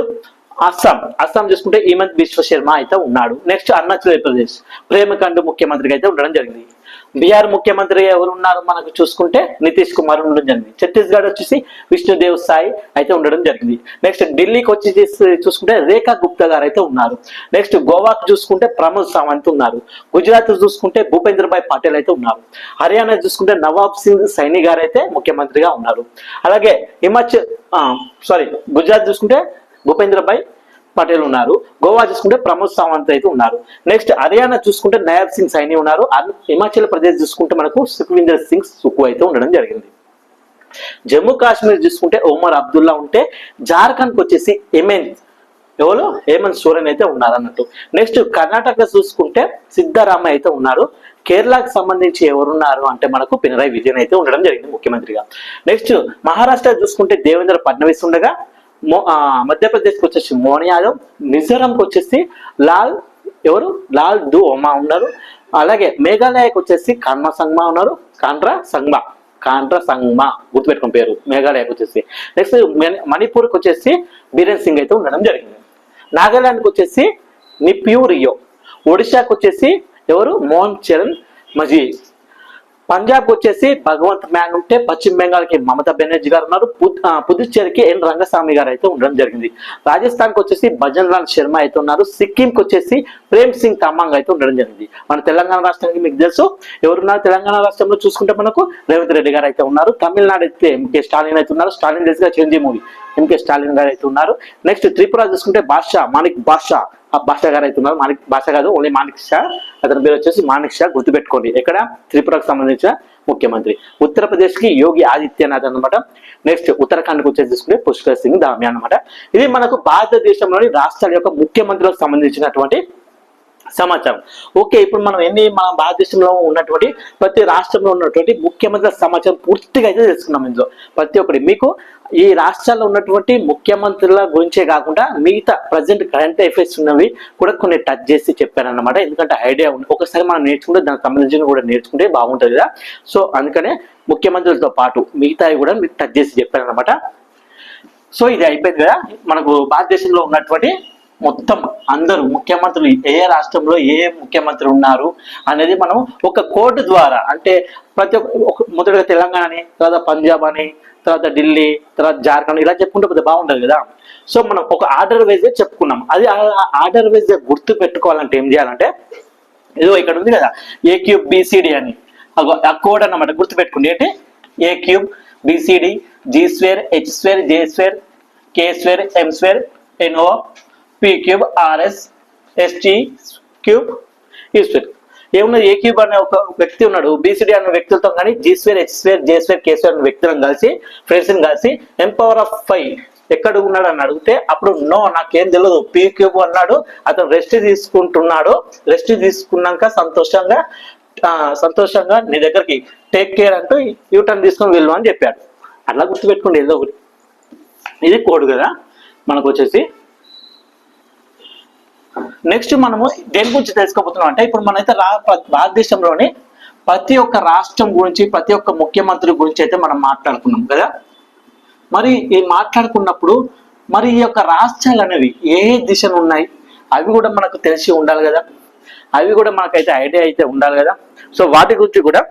అస్సాం చూసుకుంటే హిమంత్ బిశ్వ శర్మ అయితే ఉన్నాడు. నెక్స్ట్ అరుణాచల్ ప్రదేశ్ ప్రేమకండ్ ముఖ్యమంత్రిగా అయితే ఉండడం జరిగింది. బీహార్ ముఖ్యమంత్రి ఎవరు ఉన్నారు మనకు చూసుకుంటే నితీష్ కుమార్ ఉండడం జరిగింది. ఛత్తీస్గఢ్ వచ్చేసి విష్ణుదేవ్ సాయి అయితే ఉండడం జరిగింది. నెక్స్ట్ ఢిల్లీకి వచ్చి చూసుకుంటే రేఖా గుప్తా గారు అయితే ఉన్నారు. నెక్స్ట్ గోవాకు చూసుకుంటే ప్రమోద్ సావంత్ ఉన్నారు. గుజరాత్ చూసుకుంటే భూపేంద్ర భాయ్ పటేల్ అయితే ఉన్నారు. హర్యానా చూసుకుంటే నవాబ్ సింగ్ సైని గారు అయితే ముఖ్యమంత్రిగా ఉన్నారు. అలాగే గుజరాత్ చూసుకుంటే భూపేంద్ర భాయ్ పటేల్ ఉన్నారు. గోవా చూసుకుంటే ప్రమోద్ సావంత్ అయితే ఉన్నారు. నెక్స్ట్ హర్యానా చూసుకుంటే నయాబ్ సింగ్ సైని ఉన్నారు. హిమాచల్ ప్రదేశ్ చూసుకుంటే మనకు సుఖ్వీందర్ సింగ్ సుఖు అయితే ఉండడం జరిగింది. జమ్మూ కాశ్మీర్ చూసుకుంటే ఒమర్ అబ్దుల్లా ఉంటే, జార్ఖండ్కి వచ్చేసి హేమంత్ సోరెన్ అయితే ఉన్నారు అన్నట్టు. నెక్స్ట్ కర్ణాటక చూసుకుంటే సిద్ధరామయ్య అయితే ఉన్నారు. కేరళకు సంబంధించి ఎవరున్నారు అంటే మనకు పినరాయి విజయన్ అయితే ఉండడం జరిగింది ముఖ్యమంత్రిగా. నెక్స్ట్ మహారాష్ట్ర చూసుకుంటే దేవేంద్ర ఫడ్నవీస్ ఉండగా, మధ్యప్రదేశ్కి వచ్చేసి మోహన్ యాదవ్, మిజోరంకి వచ్చేసి లాల్ దు ఓమా ఉన్నారు. అలాగే మేఘాలయకు వచ్చేసి కాండ్రా సంగ్మా గుర్తుపెట్టుకున్న పేరు మేఘాలయకు వచ్చేసి. నెక్స్ట్ మణిపూర్కి వచ్చేసి బీరేన్ సింగ్ అయితే ఉండడం జరిగింది. నాగాలాండ్కి వచ్చేసి నిప్యూ రియో. ఒడిశాకు వచ్చేసి మోహన్ చరణ్ మజీ. పంజాబ్కి వచ్చేసి భగవంత్ మ్యాన్ ఉంటే, పశ్చిమ బెంగాల్కి మమతా బెనర్జీ గారు ఉన్నారు. పుదుచ్చేరికి ఎన్ రంగస్వామి గారు అయితే ఉండడం జరిగింది. రాజస్థాన్కి వచ్చేసి భజన్ లాల్ శర్మ అయితే ఉన్నారు. సిక్కింకి వచ్చేసి ప్రేమ్ సింగ్ తమాంగ్ అయితే ఉండడం జరిగింది. మన తెలంగాణ రాష్ట్రానికి మీకు తెలుసు ఎవరున్నారు? తెలంగాణ రాష్ట్రంలో చూసుకుంటే మనకు రేవంత్ రెడ్డి గారు అయితే ఉన్నారు. తమిళనాడు అయితే ఎంకే స్టాలిన్ అయితే ఉన్నారు. స్టాలిన్ తెలుసుగా చిరంజీవి మూవీ ఎంకే స్టాలిన్ గారు అయితే ఉన్నారు. నెక్స్ట్ త్రిపుర చూసుకుంటే మాణిక్ బాషా గారు అయితే ఉన్నారు. మాణిక్ బాషా కాదు, ఓన్లీ మాణిక్ షా, అతని పేరు వచ్చేసి మాణిక్ షా, గుర్తుపెట్టుకోండి. ఎక్కడ? త్రిపురకు సంబంధించిన ముఖ్యమంత్రి. ఉత్తరప్రదేశ్ కి యోగి ఆదిత్యనాథ్ అనమాట. నెక్స్ట్ ఉత్తరాఖండ్కి వచ్చేసి చూసుకుంటే పుష్కర్ సింగ్ ధామి అనమాట. ఇది మనకు భారతదేశంలోని రాష్ట్రాల యొక్క ముఖ్యమంత్రులకు సంబంధించినటువంటి సమాచారం. ఓకే, ఇప్పుడు మనం మన భారతదేశంలో ఉన్నటువంటి ప్రతి రాష్ట్రంలో ఉన్నటువంటి ముఖ్యమంత్రుల సమాచారం పూర్తిగా అయితే తెలుసుకున్నాం. ఇందులో ప్రతి ఒక్కటి మీకు ఈ రాష్ట్రాల్లో ఉన్నటువంటి ముఖ్యమంత్రుల గురించే కాకుండా మిగతా ప్రజెంట్ కరెంట్ అఫైర్స్ ఉన్నవి కూడా కొన్ని టచ్ చేసి చెప్పారన్నమాట. ఎందుకంటే ఐడియా ఉంది, ఒకసారి మనం నేర్చుకుంటే దానికి సంబంధించిన కూడా నేర్చుకుంటే బాగుంటుంది కదా. సో అందుకనే ముఖ్యమంత్రులతో పాటు మిగతావి కూడా మీకు టచ్ చేసి చెప్పారన్నమాట. సో ఇది అయిపోయింది కదా. మనకు భారతదేశంలో ఉన్నటువంటి మొత్తం అందరూ ముఖ్యమంత్రులు ఏ రాష్ట్రంలో ఏ ముఖ్యమంత్రి ఉన్నారు అనేది మనం ఒక కోడ్ ద్వారా, అంటే ప్రతి ఒక్క మొదటిగా తెలంగాణ అని, తర్వాత పంజాబ్ అని, తర్వాత ఢిల్లీ, తర్వాత జార్ఖండ్ ఇలా చెప్పుకుంటే కొద్దిగా బాగుంటుంది కదా. సో మనం ఒక ఆర్డర్ వైజ్ చెప్పుకున్నాం. అది ఆర్డర్ వైజ్ గుర్తు పెట్టుకోవాలంటే ఏం చేయాలంటే, ఏదో ఇక్కడ ఉంది కదా ఏ క్యూబ్ బిసిడి అని, ఆ కోడ్ అన్నమాట. గుర్తు పెట్టుకోండి ఏంటి? A cube BCD G square H square J square K square M square NO P cube RS ST cube ఈ స్క్వేర్. ఏమున్నది? ఏ క్యూబ్ అనే ఒక వ్యక్తి ఉన్నాడు, బీసీడీ అనే వ్యక్తులతో కానీ G square H square J square K square అనే వ్యక్తులను కలిసి ఫ్రెండ్స్ని కలిసి M⁴ ఎక్కడ ఉన్నాడు అని అడిగితే అప్పుడు నో నాకేం తెలియదు పీ క్యూబ్ అన్నాడు. అతను రెస్ట్ తీసుకుంటున్నాడు, రెస్ట్ తీసుకున్నాక సంతోషంగా నీ దగ్గరికి టేక్ కేర్ అంటూ యూటర్న్ తీసుకొని వెళ్ళు అని చెప్పాడు. అట్లా గుర్తుపెట్టుకోండి ఏదో ఒకటి. ఇది కోడ్ కదా మనకు వచ్చేసి. నెక్స్ట్ మనము దేని గురించి తెలుసుకోబోతున్నాం అంటే ఇప్పుడు మనమైతే భారతదేశంలోని ప్రతి ఒక్క రాష్ట్రం గురించి ప్రతి ఒక్క ముఖ్యమంత్రి గురించి అయితే మనం మాట్లాడుకున్నాం కదా. మరి ఈ మాట్లాడుకున్నప్పుడు మరి ఈ యొక్క రాష్ట్రాలు అనేవి ఏ దిశను ఉన్నాయి అవి కూడా మనకు తెలిసి ఉండాలి కదా, అవి కూడా మనకైతే ఐడియా అయితే ఉండాలి కదా. సో వాటి గురించి కూడా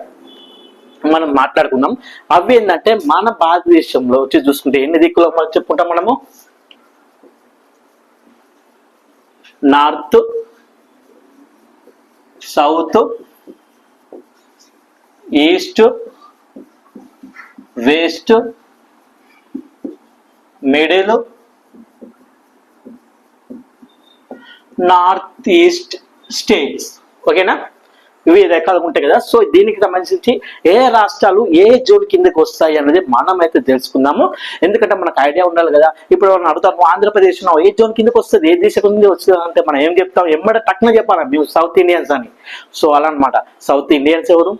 మనం మాట్లాడుకుందాం. అవి ఏంటంటే మన భారతదేశంలో వచ్చి చూసుకుంటే ఎన్ని దిక్కులో మనం చెప్పుకుంటాం మనము, north, south, east, west, middle, north east states. ఓకేనా, ఇవి రకాలుగా ఉంటాయి కదా. సో దీనికి సంబంధించి ఏ రాష్ట్రాలు ఏ జోన్ కిందకి వస్తాయి అనేది మనం అయితే తెలుసుకుందాము. ఎందుకంటే మనకు ఐడియా ఉండాలి కదా. ఇప్పుడు మనం అడుగుతాము ఆంధ్రప్రదేశ్ ఏ జోన్ కిందకి వస్తుంది, ఏ దిశ కిందకి వస్తుంది అంటే మనం ఏం చెప్తాం, ఎమ్మడే టక్న చెప్పాలి మేము సౌత్ ఇండియన్స్ అని. సో అలా అనమాట. సౌత్ ఇండియన్స్ ఎవరు,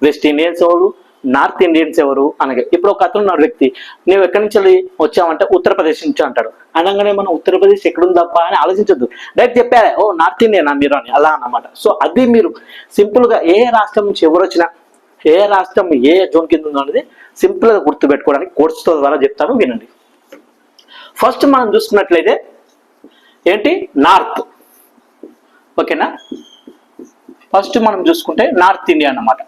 వెస్ట్ ఇండియన్స్ ఎవరు, నార్త్ ఇండియన్స్ ఎవరు అనగా ఇప్పుడు ఒక అతను ఉన్నాడు వ్యక్తి, నువ్వు ఎక్కడి నుంచి వచ్చావంటే ఉత్తరప్రదేశ్ నుంచి అంటాడు. అనగానే మనం ఉత్తరప్రదేశ్ ఎక్కడుందబ్బా అని ఆలోచించొద్దు, డైరెక్ట్ చెప్పారే ఓ నార్త్ ఇండియనా మీరు అని, అలా అన్నమాట. సో అది మీరు సింపుల్ గా ఏ రాష్ట్రం నుంచి ఎవరు వచ్చినా ఏ రాష్ట్రం ఏ జోన్ కింద ఉందో అనేది సింపుల్ గా గుర్తు పెట్టుకోవడానికి కోర్స్ ద్వారా చెప్తాను, వినండి. ఫస్ట్ మనం చూసుకున్నట్లయితే ఏంటి, నార్త్. ఓకేనా, ఫస్ట్ మనం చూసుకుంటే నార్త్ ఇండియా అన్నమాట.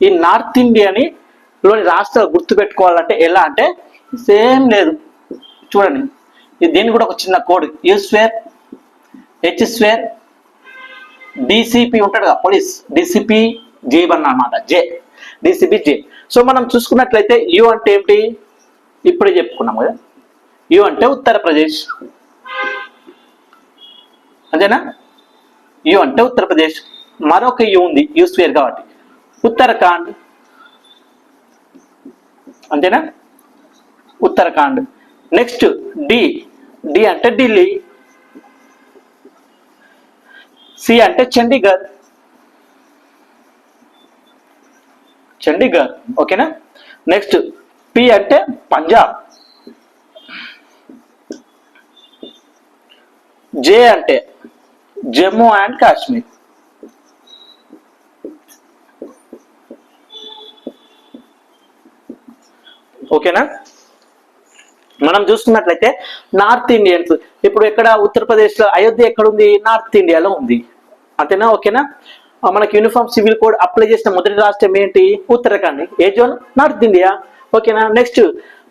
ఈ నార్త్ ఇండియాని లోని రాష్ట్రాలు గుర్తు పెట్టుకోవాలంటే ఎలా అంటే సేమ్ లేదు, చూడండి దీనికి కూడా ఒక చిన్న code, you square, H square, DCP ఉంటాడు కదా పోలీస్, డిసిపి జే అన్నమాట, జే డిసిపి జే. సో మనం చూసుకున్నట్లయితే యు అంటే ఏమిటి, ఇప్పుడే చెప్పుకున్నాం కదా, యు అంటే ఉత్తరప్రదేశ్, అంతేనా. యు అంటే ఉత్తరప్రదేశ్, మరొక యు ఉంది యు స్క్వేర్ కాబట్టి ఉత్తరాఖండ్, అంతేనా, ఉత్తరాఖండ్. నెక్స్ట్ డి, డి అంటే ఢిల్లీ, సి అంటే చండీగఢ్, చండీగఢ్. ఓకేనా. నెక్స్ట్ పి అంటే పంజాబ్, జే అంటే జమ్మూ అండ్ కాశ్మీర్, ఓకేనా. మనం చూసుకున్నట్లయితే నార్త్ ఇండియన్స్ ఇప్పుడు ఎక్కడ ఉత్తరప్రదేశ్ లో అయోధ్య ఎక్కడ ఉంది, నార్త్ ఇండియాలో ఉంది, అంతేనా. ఓకేనా, మనకి యూనిఫామ్ సివిల్ కోడ్ అప్లై చేసిన మొదటి రాష్ట్రం ఏంటి, ఉత్తరాఖండ్, ఏ జోన్, నార్త్ ఇండియా. ఓకేనా. నెక్స్ట్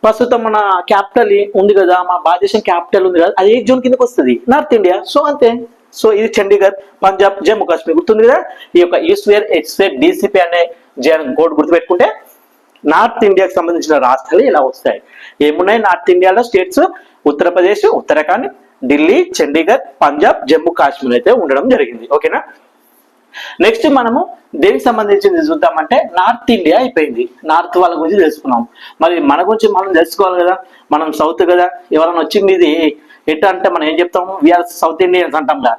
ప్రస్తుతం మన క్యాపిటల్ ఉంది కదా, మన భారతదేశం క్యాపిటల్ ఉంది కదా, అది ఏ జోన్ కిందకి వస్తుంది, నార్త్ ఇండియా. సో అంతే. సో ఇది చండీగఢ్, పంజాబ్, జమ్మూ కాశ్మీర్ గుర్తుంది కదా. ఈ యొక్క you square, H square, DCP అనే కోడ్ గుర్తుపెట్టుకుంటే నార్త్ ఇండియాకి సంబంధించిన రాష్ట్రాలు ఇలా వస్తాయి. ఏమున్నాయి నార్త్ ఇండియాలో స్టేట్స్, ఉత్తరప్రదేశ్, ఉత్తరాఖండ్, ఢిల్లీ, చండీగఢ్, పంజాబ్, జమ్మూ కాశ్మీర్ అయితే ఉండడం జరిగింది. ఓకేనా. నెక్స్ట్ మనము దేనికి సంబంధించింది చూద్దామంటే నార్త్ ఇండియా అయిపోయింది, నార్త్ వాళ్ళ గురించి తెలుసుకున్నాం. మరి మన గురించి మనం తెలుసుకోవాలి కదా, మనం సౌత్ కదా. ఎవరైనా వచ్చి మీది ఎట్లా అంటే మనం ఏం చెప్తాము, వీఆర్ సౌత్ ఇండియన్స్ అంటాం కదా.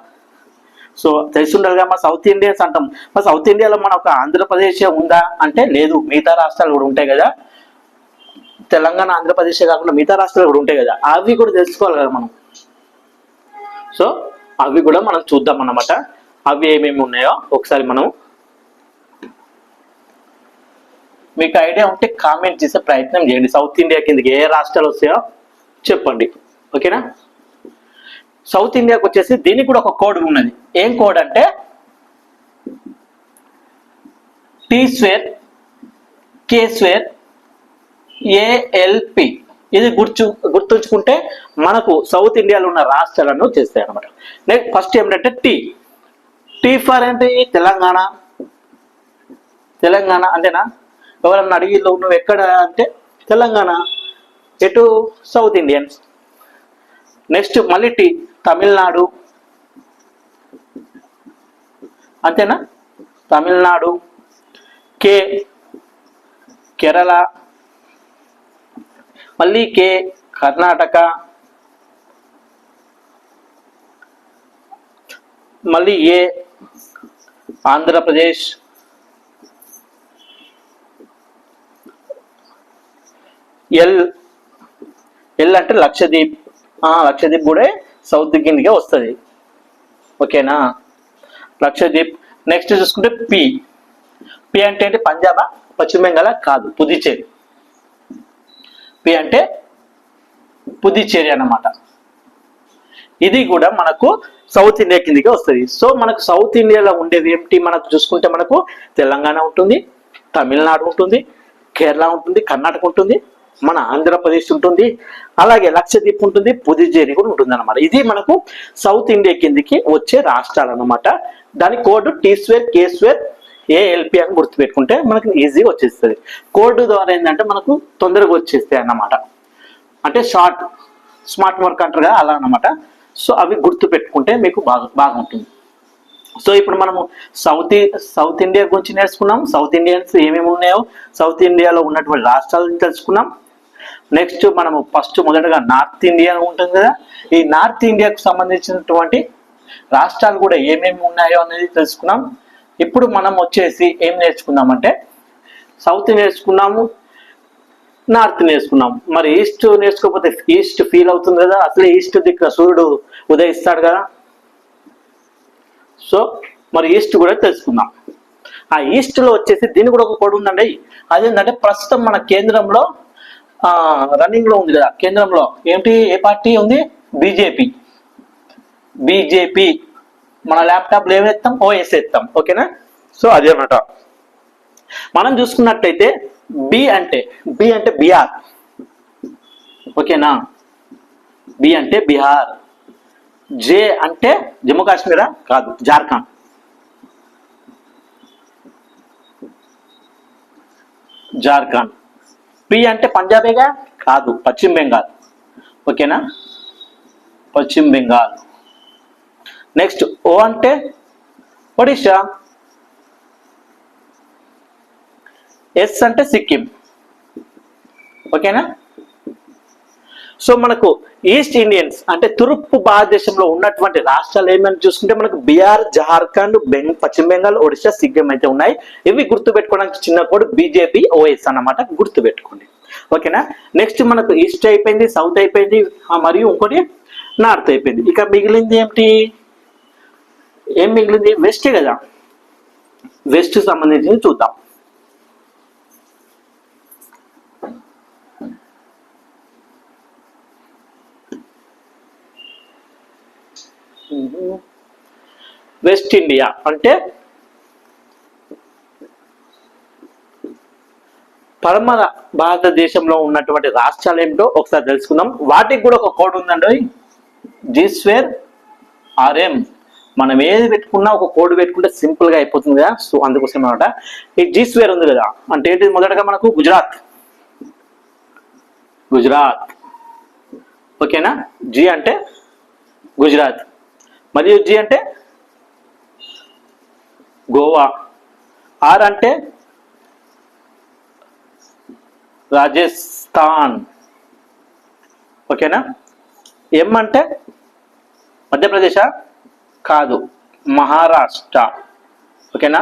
సో తెలిసి ఉండాలిగా, మా సౌత్ ఇండియన్స్ అంటాం. మా సౌత్ ఇండియాలో మన ఒక ఆంధ్రప్రదేశ్ ఉందా అంటే లేదు, మిగతా రాష్ట్రాలు కూడా ఉంటాయి కదా, తెలంగాణ ఆంధ్రప్రదేశ్ కాకుండా మిగతా రాష్ట్రాలు కూడా ఉంటాయి కదా, అవి కూడా తెలుసుకోవాలి కదా మనం. సో అవి కూడా మనం చూద్దాం అన్నమాట. అవి ఏమేమి ఉన్నాయో ఒకసారి మనం, మీకు ఐడియా ఉంటే కామెంట్ చేసే ప్రయత్నం చేయండి. సౌత్ ఇండియా కిందకి ఏ రాష్ట్రాలు వస్తాయో చెప్పండి. ఓకేనా. సౌత్ ఇండియాకి వచ్చేసి దీనికి కూడా ఒక కోడ్ ఉన్నది. ఏం కోడ్ అంటే tea square, K square, ALP. ఇది గుర్తుంచుకుంటే మనకు సౌత్ ఇండియాలో ఉన్న రాష్ట్రాలను చేస్తాయి అనమాట. నెక్స్ట్ ఫస్ట్ ఏమిటంటే టీ, టీ ఫర్ ఏంటి, తెలంగాణ, తెలంగాణ అంతేనా. ఎవరన్నా అడిగిలో నువ్వు ఎక్కడ అంటే తెలంగాణ, ఎటు సౌత్ ఇండియన్స్. నెక్స్ట్ మళ్ళీ టీ, తమిళనాడు, అంతేనా, తమిళనాడు. కే, కేరళ. మళ్ళీ కే కర్ణాటక, మళ్ళీ ఏ ఆంధ్రప్రదేశ్, ఎల్ ఎల్ అంటే లక్షద్వీప్, లక్షద్వీప్ కూడా సౌత్ కిందకే వస్తుంది. ఓకేనా, లక్షద్వీప్. నెక్స్ట్ చూసుకుంటే పి. పి అంటే ఏంటి? పంజాబ్, పశ్చిమ బెంగాల్ కాదు, పుదుచ్చేరి. పి అంటే పుదుచ్చేరి అన్నమాట. ఇది కూడా మనకు సౌత్ ఇండియా కిందకే వస్తుంది. సో మనకు సౌత్ ఇండియాలో ఉండేది ఏమిటి మనకు చూసుకుంటే మనకు తెలంగాణ ఉంటుంది, తమిళనాడు ఉంటుంది, కేరళ ఉంటుంది, కర్ణాటక ఉంటుంది, మన ఆంధ్రప్రదేశ్ ఉంటుంది, అలాగే లక్షద్వీప్ ఉంటుంది, పుదుచ్చేరి కూడా ఉంటుంది అనమాట. ఇది మనకు సౌత్ ఇండియా కిందికి వచ్చే రాష్ట్రాలు అనమాట. దాని కోడ్ T2, K2, ALP అని గుర్తుపెట్టుకుంటే మనకు ఈజీగా వచ్చేస్తుంది. కోడ్ ద్వారా ఏంటంటే మనకు తొందరగా వచ్చేస్తాయి అన్నమాట. అంటే స్మార్ట్ వర్క్ అంటారు కదా, అలా అన్నమాట. సో అవి గుర్తు పెట్టుకుంటే మీకు బాగుంటుంది. సో ఇప్పుడు మనము సౌత్ ఇండియా గురించి నేర్చుకున్నాం. సౌత్ ఇండియన్స్ ఏమేమి ఉన్నాయో, సౌత్ ఇండియాలో ఉన్నటువంటి రాష్ట్రాలను తెలుసుకున్నాం. నెక్స్ట్ మనము మొదటగా నార్త్ ఇండియా ఉంటుంది కదా, ఈ నార్త్ ఇండియాకు సంబంధించినటువంటి రాష్ట్రాలు కూడా ఏమేమి ఉన్నాయో అనేది తెలుసుకున్నాం. ఇప్పుడు మనం వచ్చేసి ఏం నేర్చుకుందామంటే సౌత్ నేర్చుకున్నాము, నార్త్ నేర్చుకున్నాం. మరి ఈస్ట్ నేర్చుకోకపోతే ఈస్ట్ ఫీల్ అవుతుంది కదా, అసలే ఈస్ట్ దిక్కు సూర్యుడు ఉదయిస్తాడు కదా. సో మరి ఈస్ట్ కూడా తెలుసుకుందాం. ఆ ఈస్ట్ లో వచ్చేసి దీని కూడా ఒక కోడ్ ఉందండి. అదేంటంటే ప్రస్తుతం మన కేంద్రంలో రన్నింగ్ లో ఉంది కదా, కేంద్రంలో ఏంటి, ఏ పార్టీ ఉంది? బీజేపీ. మన ల్యాప్టాప్ లో ఏమేస్తాం? OS ఎత్తాం. ఓకేనా. సో అదే అన్నమాట. మనం చూసుకున్నట్టయితే బి అంటే బీహార్. ఓకేనా, బి అంటే బీహార్. జే అంటే జమ్మూ కాశ్మీరా? కాదు, జార్ఖండ్. పి అంటే పంజాబేగా? కాదు, పశ్చిమ బెంగాల్. ఓకేనా, పశ్చిమ బెంగాల్. నెక్స్ట్ ఓ అంటే ఒడిషా. ఎస్ అంటే సిక్కిం. ఓకేనా. సో మనకు ఈస్ట్ ఇండియన్స్ అంటే తూర్పు భారతదేశంలో ఉన్నటువంటి రాష్ట్రాలు ఏమని చూసుకుంటే మనకు బీహార్, జార్ఖండ్, పశ్చిమ బెంగాల్, ఒడిశా, సిక్కిం అయితే ఉన్నాయి. ఇవి గుర్తుపెట్టుకోవడానికి చిన్న కోడ్ బీజేపీ OS అన్నమాట, గుర్తుపెట్టుకోండి. ఓకేనా. నెక్స్ట్ మనకు ఈస్ట్ అయిపోయింది, సౌత్ అయిపోయింది, మరియు ఇంకోటి నార్త్ అయిపోయింది. ఇక మిగిలింది ఏం మిగిలింది? వెస్టే కదా. వెస్ట్ సంబంధించి చూద్దాం. వెస్ట్ ఇండియా అంటే పడమర భారతదేశంలో ఉన్నటువంటి రాష్ట్రాలు ఏమిటో ఒకసారి తెలుసుకుందాం. వాటికి కూడా ఒక కోడ్ ఉందండి, G2RM. మనం ఏది పెట్టుకున్నా ఒక కోడ్ పెట్టుకుంటే సింపుల్ గా అయిపోతుంది కదా. సో అందుకోసం అనమాట ఈ G2 ఉంది కదా. అంటే ఏంటి? మొదటగా మనకు గుజరాత్. ఓకేనా. జి అంటే గుజరాత్, మరియు జి అంటే గోవా. ఆర్ అంటే రాజస్థాన్. ఓకేనా. ఎం అంటే మధ్యప్రదేశ్? కాదు, మహారాష్ట్ర. ఓకేనా,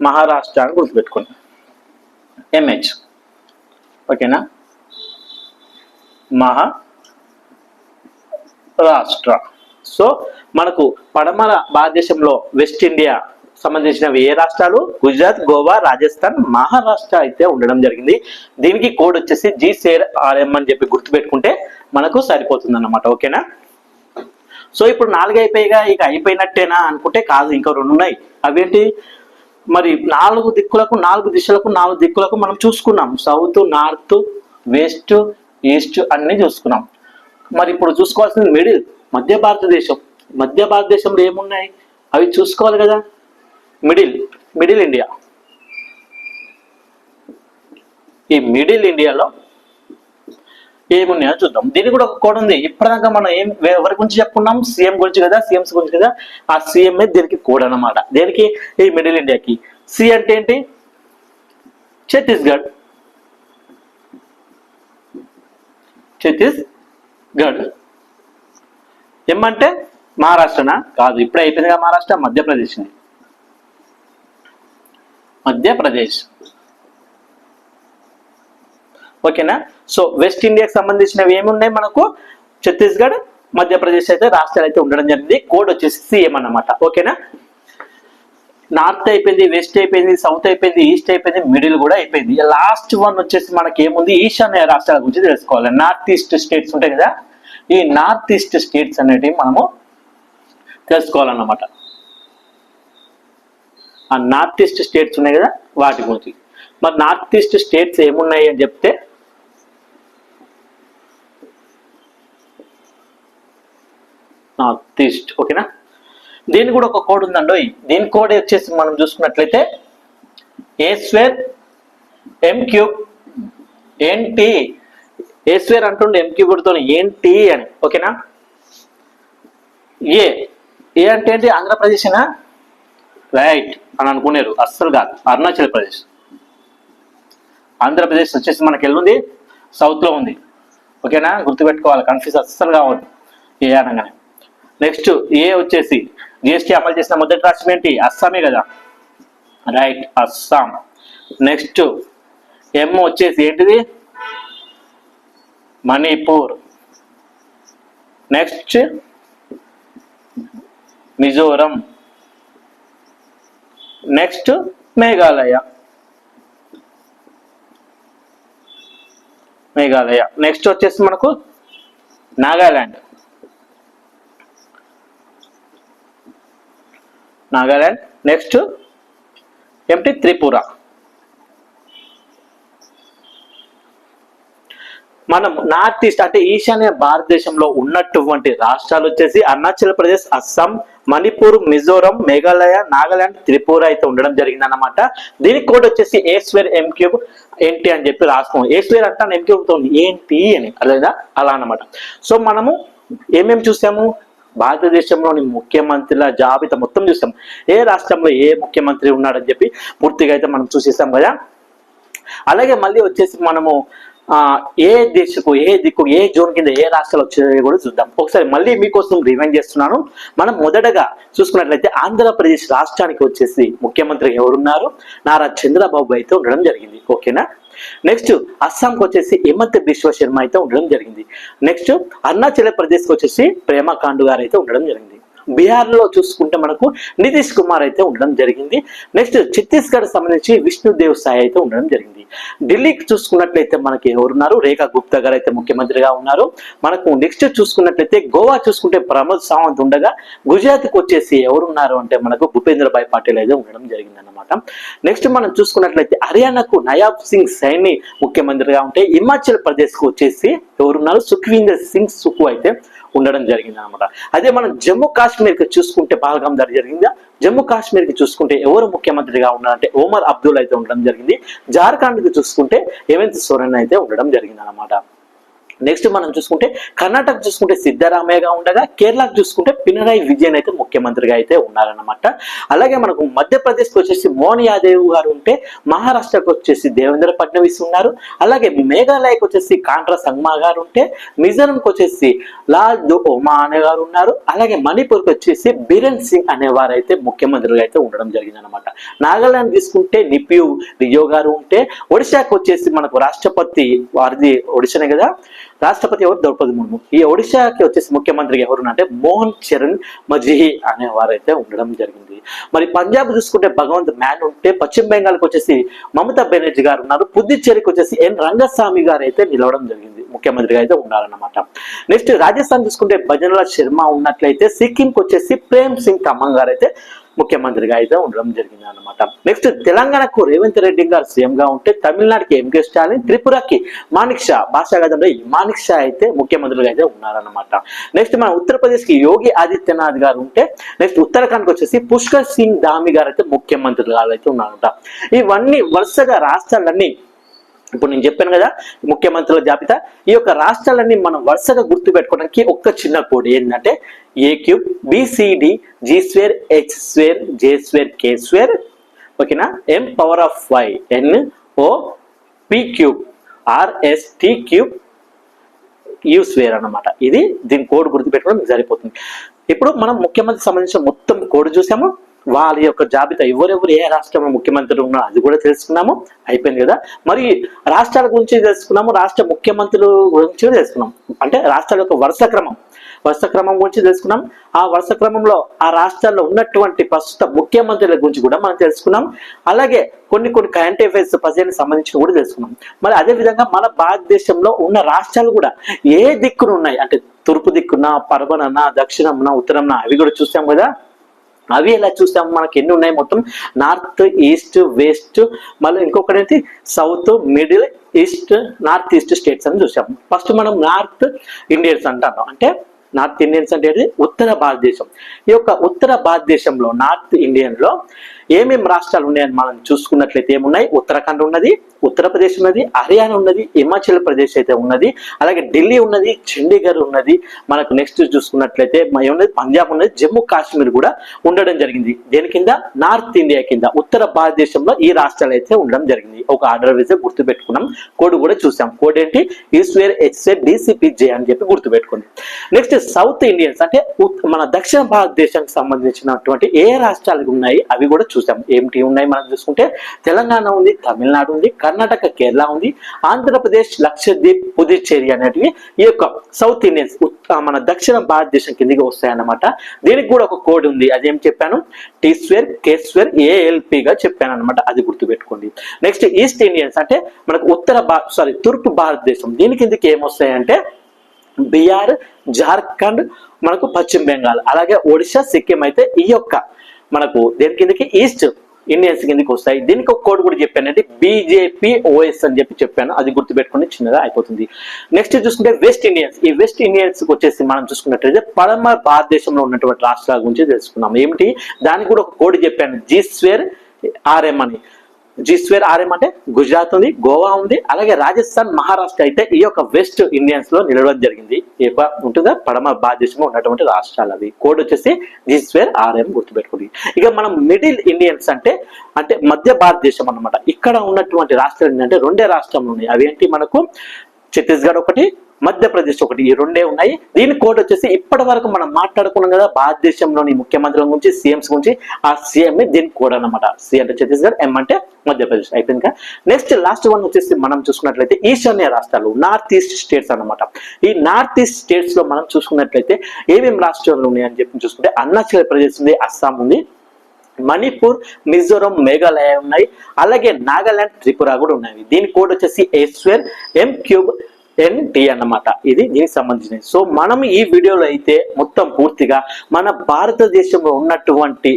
మహారాష్ట్ర అని గుర్తుపెట్టుకోండి. MH. ఓకేనా, మహారాష్ట్ర. సో మనకు పడమర భారతదేశంలో వెస్ట్ ఇండియా సంబంధించినవి ఏ రాష్ట్రాలు? గుజరాత్, గోవా, రాజస్థాన్, మహారాష్ట్ర అయితే ఉండడం జరిగింది. దీనికి కోడ్ వచ్చేసి G2RM అని చెప్పి గుర్తుపెట్టుకుంటే మనకు సరిపోతుంది అన్నమాట. ఓకేనా. సో ఇప్పుడు 4 అయిపోయిగా, ఇక అయిపోయినట్టేనా అనుకుంటే కాదు, ఇంకా 2 ఉన్నాయి. అవేంటి మరి? 4 దిక్కులకు 4 దిశలకు 4 దిక్కులకు మనం చూసుకున్నాం. సౌత్, నార్త్, వెస్ట్, ఈస్ట్ అన్ని చూసుకున్నాం. మరి ఇప్పుడు చూసుకోవాల్సింది మిడిల్, మధ్య భారతదేశంలో ఏమున్నాయి అవి చూసుకోవాలి కదా. Middle India. ఈ మిడిల్ ఇండియాలో ఏమున్నాయో చూద్దాం. దీనికి కూడా ఒక కోడ్ ఉంది. ఇప్పటిదాకా మనం ఎవరి గురించి చెప్పుకున్నాం? సీఎం గురించి కదా, సీఎంస్ గురించి కదా. ఆ సీఎం దీనికి కోడ్ అన్నమాట. దేనికి? ఈ మిడిల్ ఇండియాకి. సి అంటే ఏంటి? ఛత్తీస్గఢ్. ఛత్తీస్గఢ్. ఎం అంటే మహారాష్ట్రనా? కాదు, ఇప్పుడే అయిపోయిందిగా మహారాష్ట్ర, మధ్యప్రదేశ్. మధ్యప్రదేశ్. ఓకేనా? సో వెస్ట్ ఇండియాకి సంబంధించినవి ఏమున్నాయి మనకు? ఛత్తీస్గఢ్, మధ్యప్రదేశ్ అయితే రాష్ట్రాలు అయితే ఉండడం జరిగింది. కోడ్ వచ్చేసి CM అన్నమాట. ఓకేనా? నార్త్ అయిపోయింది, వెస్ట్ అయిపోయింది, సౌత్ అయిపోయింది, ఈస్ట్ అయిపోయింది, మిడిల్ కూడా అయిపోయింది. లాస్ట్ వన్ వచ్చేసి మనకి ఏముంది? ఈశాన్య రాష్ట్రాల గురించి తెలుసుకోవాలి. నార్త్ ఈస్ట్ స్టేట్స్ ఉంటాయి కదా, ఈ నార్త్ ఈస్ట్ స్టేట్స్ అనేటివి మనము తెలుసుకోవాలన్నమాట. ఆ నార్త్ ఈస్ట్ స్టేట్స్ ఉన్నాయి కదా, వాటి గురించి. మరి నార్త్ ఈస్ట్ స్టేట్స్ ఏమున్నాయి అని చెప్తే, నార్త్ ఈస్ట్. ఓకేనా? దీని కూడా ఒక కోడ్ ఉందండి. దీని కోడ్ వచ్చేసి మనం చూసుకున్నట్లయితే A²M³ ఏంటి? A² అంటుండే M³ తో ఏంటి అని. ఓకేనా? ఏ అంటే ఏంటి? ఆంధ్రప్రదేశేనా? రైట్ అని అనుకునేరు, అస్సలు కాదు, అరుణాచల్ ప్రదేశ్. ఆంధ్రప్రదేశ్ వచ్చేసి మనకి ఎల్లుంది, సౌత్ లో ఉంది. ఓకేనా? గుర్తుపెట్టుకోవాలి, కన్ఫ్యూజ్ అస్సలు కావద్దు ఏ అనగానే. నెక్స్ట్ ఏ వచ్చేసి GST అమలు చేసిన మొదటి రాష్ట్రం ఏంటి? అస్సామే కదా, రైట్, అస్సాం. నెక్స్ట్ M వచ్చేసి ఏంటిది? Manipur. Next Mizoram. Next Meghalaya. Next వచ్చేసి మనకు నాగాలాండ్. నెక్స్ట్ ఏమిటి? త్రిపుర. మనం నార్త్ ఈస్ట్ అంటే ఈశాన్య భారతదేశంలో ఉన్నటువంటి రాష్ట్రాలు వచ్చేసి అరుణాచల్ ప్రదేశ్, అస్సాం, మణిపూర్, మిజోరం, మేఘాలయ, నాగాలాండ్, త్రిపుర అయితే ఉండడం జరిగింది అన్నమాట. దీని కోడ్ వచ్చేసి A²M³ ఏంటి అని చెప్పి రాసుకోండి. A² అంటే M³ ఏంటి అని, అదేదా అలా అన్నమాట. సో మనము ఏమేమి చూసాము? భారతదేశంలోని ముఖ్యమంత్రుల జాబితా మొత్తం చూసాం. ఏ రాష్ట్రంలో ఏ ముఖ్యమంత్రి ఉన్నాడని చెప్పి పూర్తిగా అయితే మనం చూసేసాం కదా. అలాగే మళ్ళీ వచ్చేసి మనము ఏ దిక్కు ఏ జోన్ కింద ఏ రాష్ట్రాలు వచ్చాయో కూడా చూద్దాం. ఒకసారి మళ్ళీ మీకోసం రిమైండ్ చేస్తున్నాను. మనం మొదటగా చూసుకున్నట్లయితే ఆంధ్రప్రదేశ్ రాష్ట్రానికి వచ్చేసి ముఖ్యమంత్రి ఎవరున్నారు? నారా చంద్రబాబు అయితే ఉండడం జరిగింది. ఓకేనా? నెక్స్ట్ అస్సాంకి వచ్చేసి హిమంత బిశ్వ శర్మ అయితే ఉండడం జరిగింది. నెక్స్ట్ అరుణాచల్ ప్రదేశ్కి వచ్చేసి ప్రేమ కాండు గారు అయితే ఉండడం జరిగింది. బీహార్ లో చూసుకుంటే మనకు నితీష్ కుమార్ అయితే ఉండడం జరిగింది. నెక్స్ట్ ఛత్తీస్గఢ్ సంబంధించి విష్ణుదేవ్ సాయి అయితే ఉండడం జరిగింది. ఢిల్లీకి చూసుకున్నట్లయితే మనకి ఎవరున్నారు? రేఖా గుప్తా గారు అయితే ముఖ్యమంత్రిగా ఉన్నారు. మనకు నెక్స్ట్ చూసుకున్నట్లయితే గోవా చూసుకుంటే ప్రమోద్ సావంత్ ఉండగా, గుజరాత్కి వచ్చేసి ఎవరున్నారు అంటే మనకు భూపేంద్ర భాయ్ పటేల్ అయితే ఉండడం జరిగింది అన్నమాట. నెక్స్ట్ మనం చూసుకున్నట్లయితే హర్యానాకు నయాబ్ సింగ్ సైని ముఖ్యమంత్రిగా ఉంటే, హిమాచల్ ప్రదేశ్ కు వచ్చేసి ఎవరున్నారు? సుఖ్వీందర్ సింగ్ సుఖు అయితే ఉండడం జరిగింది అనమాట. అదే మనం జమ్మూ కాశ్మీర్ కి చూసుకుంటే పహల్గామ్ దాడి జరిగిందా? జమ్మూ కాశ్మీర్ కి చూసుకుంటే ఎవరు ముఖ్యమంత్రిగా ఉన్నారంటే ఒమర్ అబ్దుల్ అయితే ఉండడం జరిగింది. జార్ఖండ్ కి చూసుకుంటే హేమంత్ సోరెన్ అయితే ఉండడం జరిగింది అనమాట. నెక్స్ట్ మనం చూసుకుంటే కర్ణాటక చూసుకుంటే సిద్ధరామయ్యగా ఉండగా, కేరళకు చూసుకుంటే పినరాయి విజయన్ అయితే ముఖ్యమంత్రిగా అయితే ఉన్నారన్నమాట. అలాగే మనకు మధ్యప్రదేశ్కి వచ్చేసి మోహన్ యాదవ్ గారు ఉంటే, మహారాష్ట్రకు వచ్చేసి దేవేంద్ర ఫడ్నవీస్ ఉన్నారు. అలాగే మేఘాలయకు వచ్చేసి కాంట్రా సంగ్మా గారు ఉంటే, మిజోరంకి వచ్చేసి లాల్ ఓమా అనే గారు ఉన్నారు. అలాగే మణిపూర్కి వచ్చేసి బిరెన్ సింగ్ అనేవారు అయితే ముఖ్యమంత్రిగా అయితే ఉండడం జరిగింది అనమాట. నాగాలాండ్ తీసుకుంటే నిప్యూ రియో గారు ఉంటే, ఒడిశాకు వచ్చేసి మనకు రాష్ట్రపతి వారిది ఒడిశానే కదా, రాష్ట్రపతి ఎవరు? ద్రౌపది ముర్ము. ఈ ఒడిశాకి వచ్చేసి ముఖ్యమంత్రి ఎవరు అంటే మోహన్ చరణ్ మజిహి అనే వారైతే ఉండడం జరిగింది. మరి పంజాబ్ చూసుకుంటే భగవంత్ మ్యాన్ ఉంటే, పశ్చిమ బెంగాల్కి వచ్చేసి మమతా బెనర్జీ గారు ఉన్నారు. పుదుచ్చేరికి వచ్చేసి ఎన్ రంగస్వామి గారు అయితే నిలవడం జరిగింది, ముఖ్యమంత్రిగా అయితే ఉన్నారన్నమాట. నెక్స్ట్ రాజస్థాన్ చూసుకుంటే భజనలాల్ శర్మ ఉన్నట్లయితే, సిక్కింకి వచ్చేసి ప్రేమ్ సింగ్ తమంగ్ గారు అయితే ముఖ్యమంత్రిగా అయితే ఉండడం జరిగింది అనమాట. నెక్స్ట్ తెలంగాణకు రేవంత్ రెడ్డి గారు సీఎం గా ఉంటే, తమిళనాడుకి ఎంకే స్టాలిన్, త్రిపురకి మాణిక్ షా, భాషా గతంలో మాణిక్ షా అయితే ముఖ్యమంత్రిగా అయితే ఉన్నారన్నమాట. నెక్స్ట్ మన ఉత్తరప్రదేశ్ కి యోగి ఆదిత్యనాథ్ గారు ఉంటే, నెక్స్ట్ ఉత్తరాఖండ్కి వచ్చేసి పుష్కర్ సింగ్ ధామి గారు అయితే ముఖ్యమంత్రిగా అయితే ఉన్నారన్నమాట. ఇవన్నీ వరుసగా రాష్ట్రాలన్నీ ఇప్పుడు నేను చెప్పాను కదా ముఖ్యమంత్రుల జాబితా. ఈ యొక్క రాష్ట్రాలన్నీ మనం వరుసగా గుర్తు పెట్టుకోవడానికి ఒక్క చిన్న కోడ్ ఏంటంటే A³ BCD G² H² J² K², ఓకేనా, M⁴ NO P³ RS T³ use wear అన్నమాట. ఇది దీని కోడ్ గుర్తుపెట్టుకోవడం మీకు సరిపోతుంది. ఇప్పుడు మనం ముఖ్యమంత్రి సంబంధించిన మొత్తం కోడ్ చూసాము, వాళ్ళ యొక్క జాబితా ఎవరెవరు ఏ రాష్ట్రంలో ముఖ్యమంత్రులు ఉన్నారో అది కూడా తెలుసుకున్నాము, అయిపోయింది కదా. మరి రాష్ట్రాల గురించి తెలుసుకున్నాము, రాష్ట్ర ముఖ్యమంత్రుల గురించి తెలుసుకున్నాం, అంటే రాష్ట్రాల యొక్క వరుస క్రమం గురించి తెలుసుకున్నాం. ఆ వరుస క్రమంలో ఆ రాష్ట్రాల్లో ఉన్నటువంటి ప్రస్తుత ముఖ్యమంత్రుల గురించి కూడా మనం తెలుసుకున్నాం. అలాగే కొన్ని కరెంట్ అఫైర్స్ ప్రజలకు సంబంధించి కూడా తెలుసుకున్నాం. మరి అదే విధంగా మన భారతదేశంలో ఉన్న రాష్ట్రాలు కూడా ఏ దిక్కున ఉన్నాయి, అంటే తూర్పు దిక్కున, పరమన, దక్షిణంన, ఉత్తరంన, అవి కూడా చూసాం కదా. అవి ఎలా చూసాము, మనకి ఎన్ని ఉన్నాయి మొత్తం, నార్త్, ఈస్ట్, వెస్ట్, మళ్ళీ ఇంకొకటి ఏంటి south, middle east, north east states అని చూసాము. ఫస్ట్ మనం నార్త్ ఇండియన్స్ అంటాం, అంటే నార్త్ ఇండియన్స్ అంటే ఉత్తర భారతదేశం. ఈ యొక్క ఉత్తర భారతదేశంలో నార్త్ ఇండియన్ లో ఏమేమి రాష్ట్రాలు ఉన్నాయని మనం చూసుకున్నట్లయితే ఏమున్నాయి, ఉత్తరాఖండ్ ఉన్నది, ఉత్తరప్రదేశ్ ఉన్నది, హర్యానా ఉన్నది, హిమాచల్ ప్రదేశ్ అయితే ఉన్నది, అలాగే ఢిల్లీ ఉన్నది, చండీగఢ్ ఉన్నది. మనకు నెక్స్ట్ చూసుకున్నట్లయితే ఏమున్నది, పంజాబ్ ఉన్నది, జమ్మూ కాశ్మీర్ కూడా ఉండడం జరిగింది. దేని కింద, నార్త్ ఇండియా కింద, ఉత్తర భారతదేశంలో ఈ రాష్ట్రాలు అయితే ఉండడం జరిగింది. ఒక ఆర్డర్ వేసే గుర్తుపెట్టుకున్నాం. కోడ్ కూడా చూసాం. కోడ్ ఏంటి, ఈస్వేర్ హెచ్ఏ డిసిపిజే అని చెప్పి గుర్తుపెట్టుకోండి. నెక్స్ట్ సౌత్ ఇండియన్స్ అంటే మన దక్షిణ భారతదేశానికి సంబంధించినటువంటి ఏ రాష్ట్రాలు ఉన్నాయి అవి కూడా చూసాం. ఏమిటి ఉన్నాయి మనం చూసుకుంటే, తెలంగాణ ఉంది, తమిళనాడు ఉంది, కర్ణాటక, కేరళ ఉంది, ఆంధ్రప్రదేశ్, లక్షద్వీప్, పుదుచ్చేరి అనేటివి ఈ యొక్క సౌత్ ఇండియన్స్ మన దక్షిణ భారతదేశం కిందికి వస్తాయన్నమాట. దీనికి కూడా ఒక కోడ్ ఉంది, అదేం చెప్పాను, టీ స్క్వేర్, కే స్క్వేర్, ఏఎల్పిగా చెప్పాను అనమాట, అది గుర్తుపెట్టుకోండి. నెక్స్ట్ ఈస్ట్ ఇండియన్స్ అంటే మనకు తూర్పు భారతదేశం, దీని కిందికి ఏమొస్తాయంటే బీహార్, జార్ఖండ్, మనకు పశ్చిమ బెంగాల్, అలాగే ఒడిశా, సిక్కిం అయితే ఈ యొక్క మనకు దేని కిందకి ఈస్ట్ ఇండియన్స్ కిందకి వస్తాయి. దీనికి ఒక కోడ్ కూడా చెప్పాను, అంటే BJPOS అని చెప్పాను, అది గుర్తుపెట్టుకుని చిన్నగా అయిపోతుంది. నెక్స్ట్ చూసుకుంటే వెస్ట్ ఇండియన్స్. ఈ వెస్ట్ ఇండియన్స్ వచ్చేసి మనం చూసుకున్నట్లయితే పడమ భారతదేశంలో ఉన్నటువంటి రాష్ట్రాల గురించి తెలుసుకున్నాం. ఏమిటి, దానికి కూడా ఒక కోడ్ చెప్పాను, G2RM అని. G2RM అంటే గుజరాత్ ఉంది, గోవా ఉంది, అలాగే రాజస్థాన్, మహారాష్ట్ర అయితే ఈ యొక్క వెస్ట్ ఇండియన్స్ లో నిలవడం జరిగింది. ఉంటుందా, పడమ భారతదేశంలో ఉన్నటువంటి రాష్ట్రాలు. అవి కోడ్ వచ్చేసి G2RM గుర్తుపెట్టుకోండి. ఇక మనం మిడిల్ ఇండియన్స్ అంటే మధ్య భారతదేశం అన్నమాట. ఇక్కడ ఉన్నటువంటి రాష్ట్రాలు ఏంటంటే రెండే రాష్ట్రాలు ఉన్నాయి. అవేంటి, మనకు ఛత్తీస్గఢ్ ఒకటి, మధ్యప్రదేశ్ ఒకటి, ఈ రెండే ఉన్నాయి. దీని కోడ్ వచ్చేసి ఇప్పటి వరకు మనం మాట్లాడుకున్నాం కదా భారతదేశంలోని ముఖ్యమంత్రుల గురించి, సీఎంస్ గురించి, ఆ సీఎం దీని కోడ్ అన్నమాట. సి అంటే ఛత్తీస్గఢ్, ఎం అంటే మధ్యప్రదేశ్. అయిపోయింది. నెక్స్ట్ లాస్ట్ వన్ వచ్చేసి మనం చూసుకున్నట్లయితే ఈశాన్య రాష్ట్రాలు, నార్త్ ఈస్ట్ స్టేట్స్ అన్నమాట. ఈ నార్త్ ఈస్ట్ స్టేట్స్ లో మనం చూసుకున్నట్లయితే ఏమేమి రాష్ట్రాలు ఉన్నాయని చెప్పి చూసుకుంటే అరుణాచల్ ప్రదేశ్ ఉంది, అస్సాం ఉంది, మణిపూర్, మిజోరం, మేఘాలయ ఉన్నాయి, అలాగే నాగాలాండ్, త్రిపుర కూడా ఉన్నాయి. దీని కోడ్ వచ్చేసి A2M3NT అన్నమాట. ఇది దీనికి సంబంధించినది. సో మనం ఈ వీడియోలో అయితే మొత్తం పూర్తిగా మన భారతదేశంలో ఉన్నటువంటి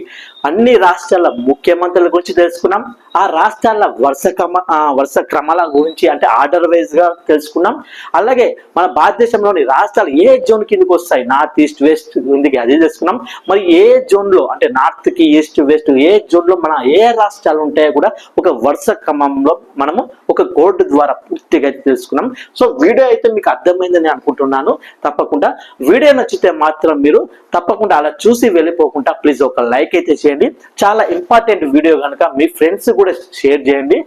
అన్ని రాష్ట్రాల ముఖ్యమంత్రుల గురించి తెలుసుకున్నాం. ఆ రాష్ట్రాల వరుస క్రమాల గురించి అంటే ఆర్డర్ వైజ్ గా తెలుసుకున్నాం. అలాగే మన భారతదేశంలోని రాష్ట్రాలు ఏ జోన్ కిందకి వస్తాయి, నార్త్ ఈస్ట్ వెస్ట్ కిందకి అది తెలుసుకున్నాం. మరి ఏ జోన్ లో అంటే నార్త్ కి ఈస్ట్ వెస్ట్ ఏ జోన్ లో మన ఏ రాష్ట్రాలు ఉంటాయో కూడా ఒక వరుస క్రమంలో మనము ఒక కోడ్ ద్వారా పూర్తిగా తెలుసుకున్నాం. సో వీడియో అయితే మీకు అర్థమైందని అనుకుంటున్నాను. తప్పకుండా వీడియో నచ్చితే మాత్రం మీరు తప్పకుండా అలా చూసి వెళ్ళిపోకుండా ప్లీజ్ ఒక లైక్ అయితే చేయండి. చాలా ఇంపార్టెంట్ వీడియో కనుక మీ ఫ్రెండ్స్ కూడా షేర్ చేయండి.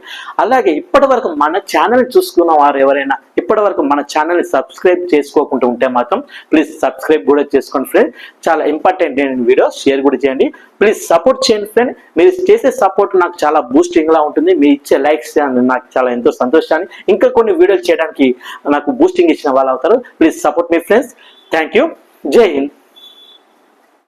అలాగే ఇప్పటి వరకు మన ఛానల్ చూసుకున్న వారు ఎవరైనా ఇప్పటి వరకు మన ఛానల్ సబ్స్క్రైబ్ చేసుకోకుండా ఉంటే మాత్రం ప్లీజ్ సబ్స్క్రైబ్ కూడా చేసుకోండి ఫ్రెండ్. చాలా ఇంపార్టెంట్ వీడియో షేర్ కూడా చేయండి. ప్లీజ్ సపోర్ట్ చేయండి ఫ్రెండ్. మీరు చేసే సపోర్ట్ నాకు చాలా బూస్టింగ్ లా ఉంటుంది. మీరు ఇచ్చే లైక్స్ నాకు చాలా ఎంతో సంతోషాన్ని, ఇంకా కొన్ని వీడియోలు చేయడానికి నాకు బూస్టింగ్ ఇచ్చిన వాళ్ళు అవుతారు. Please support me friends. Thank you. జై హింద్.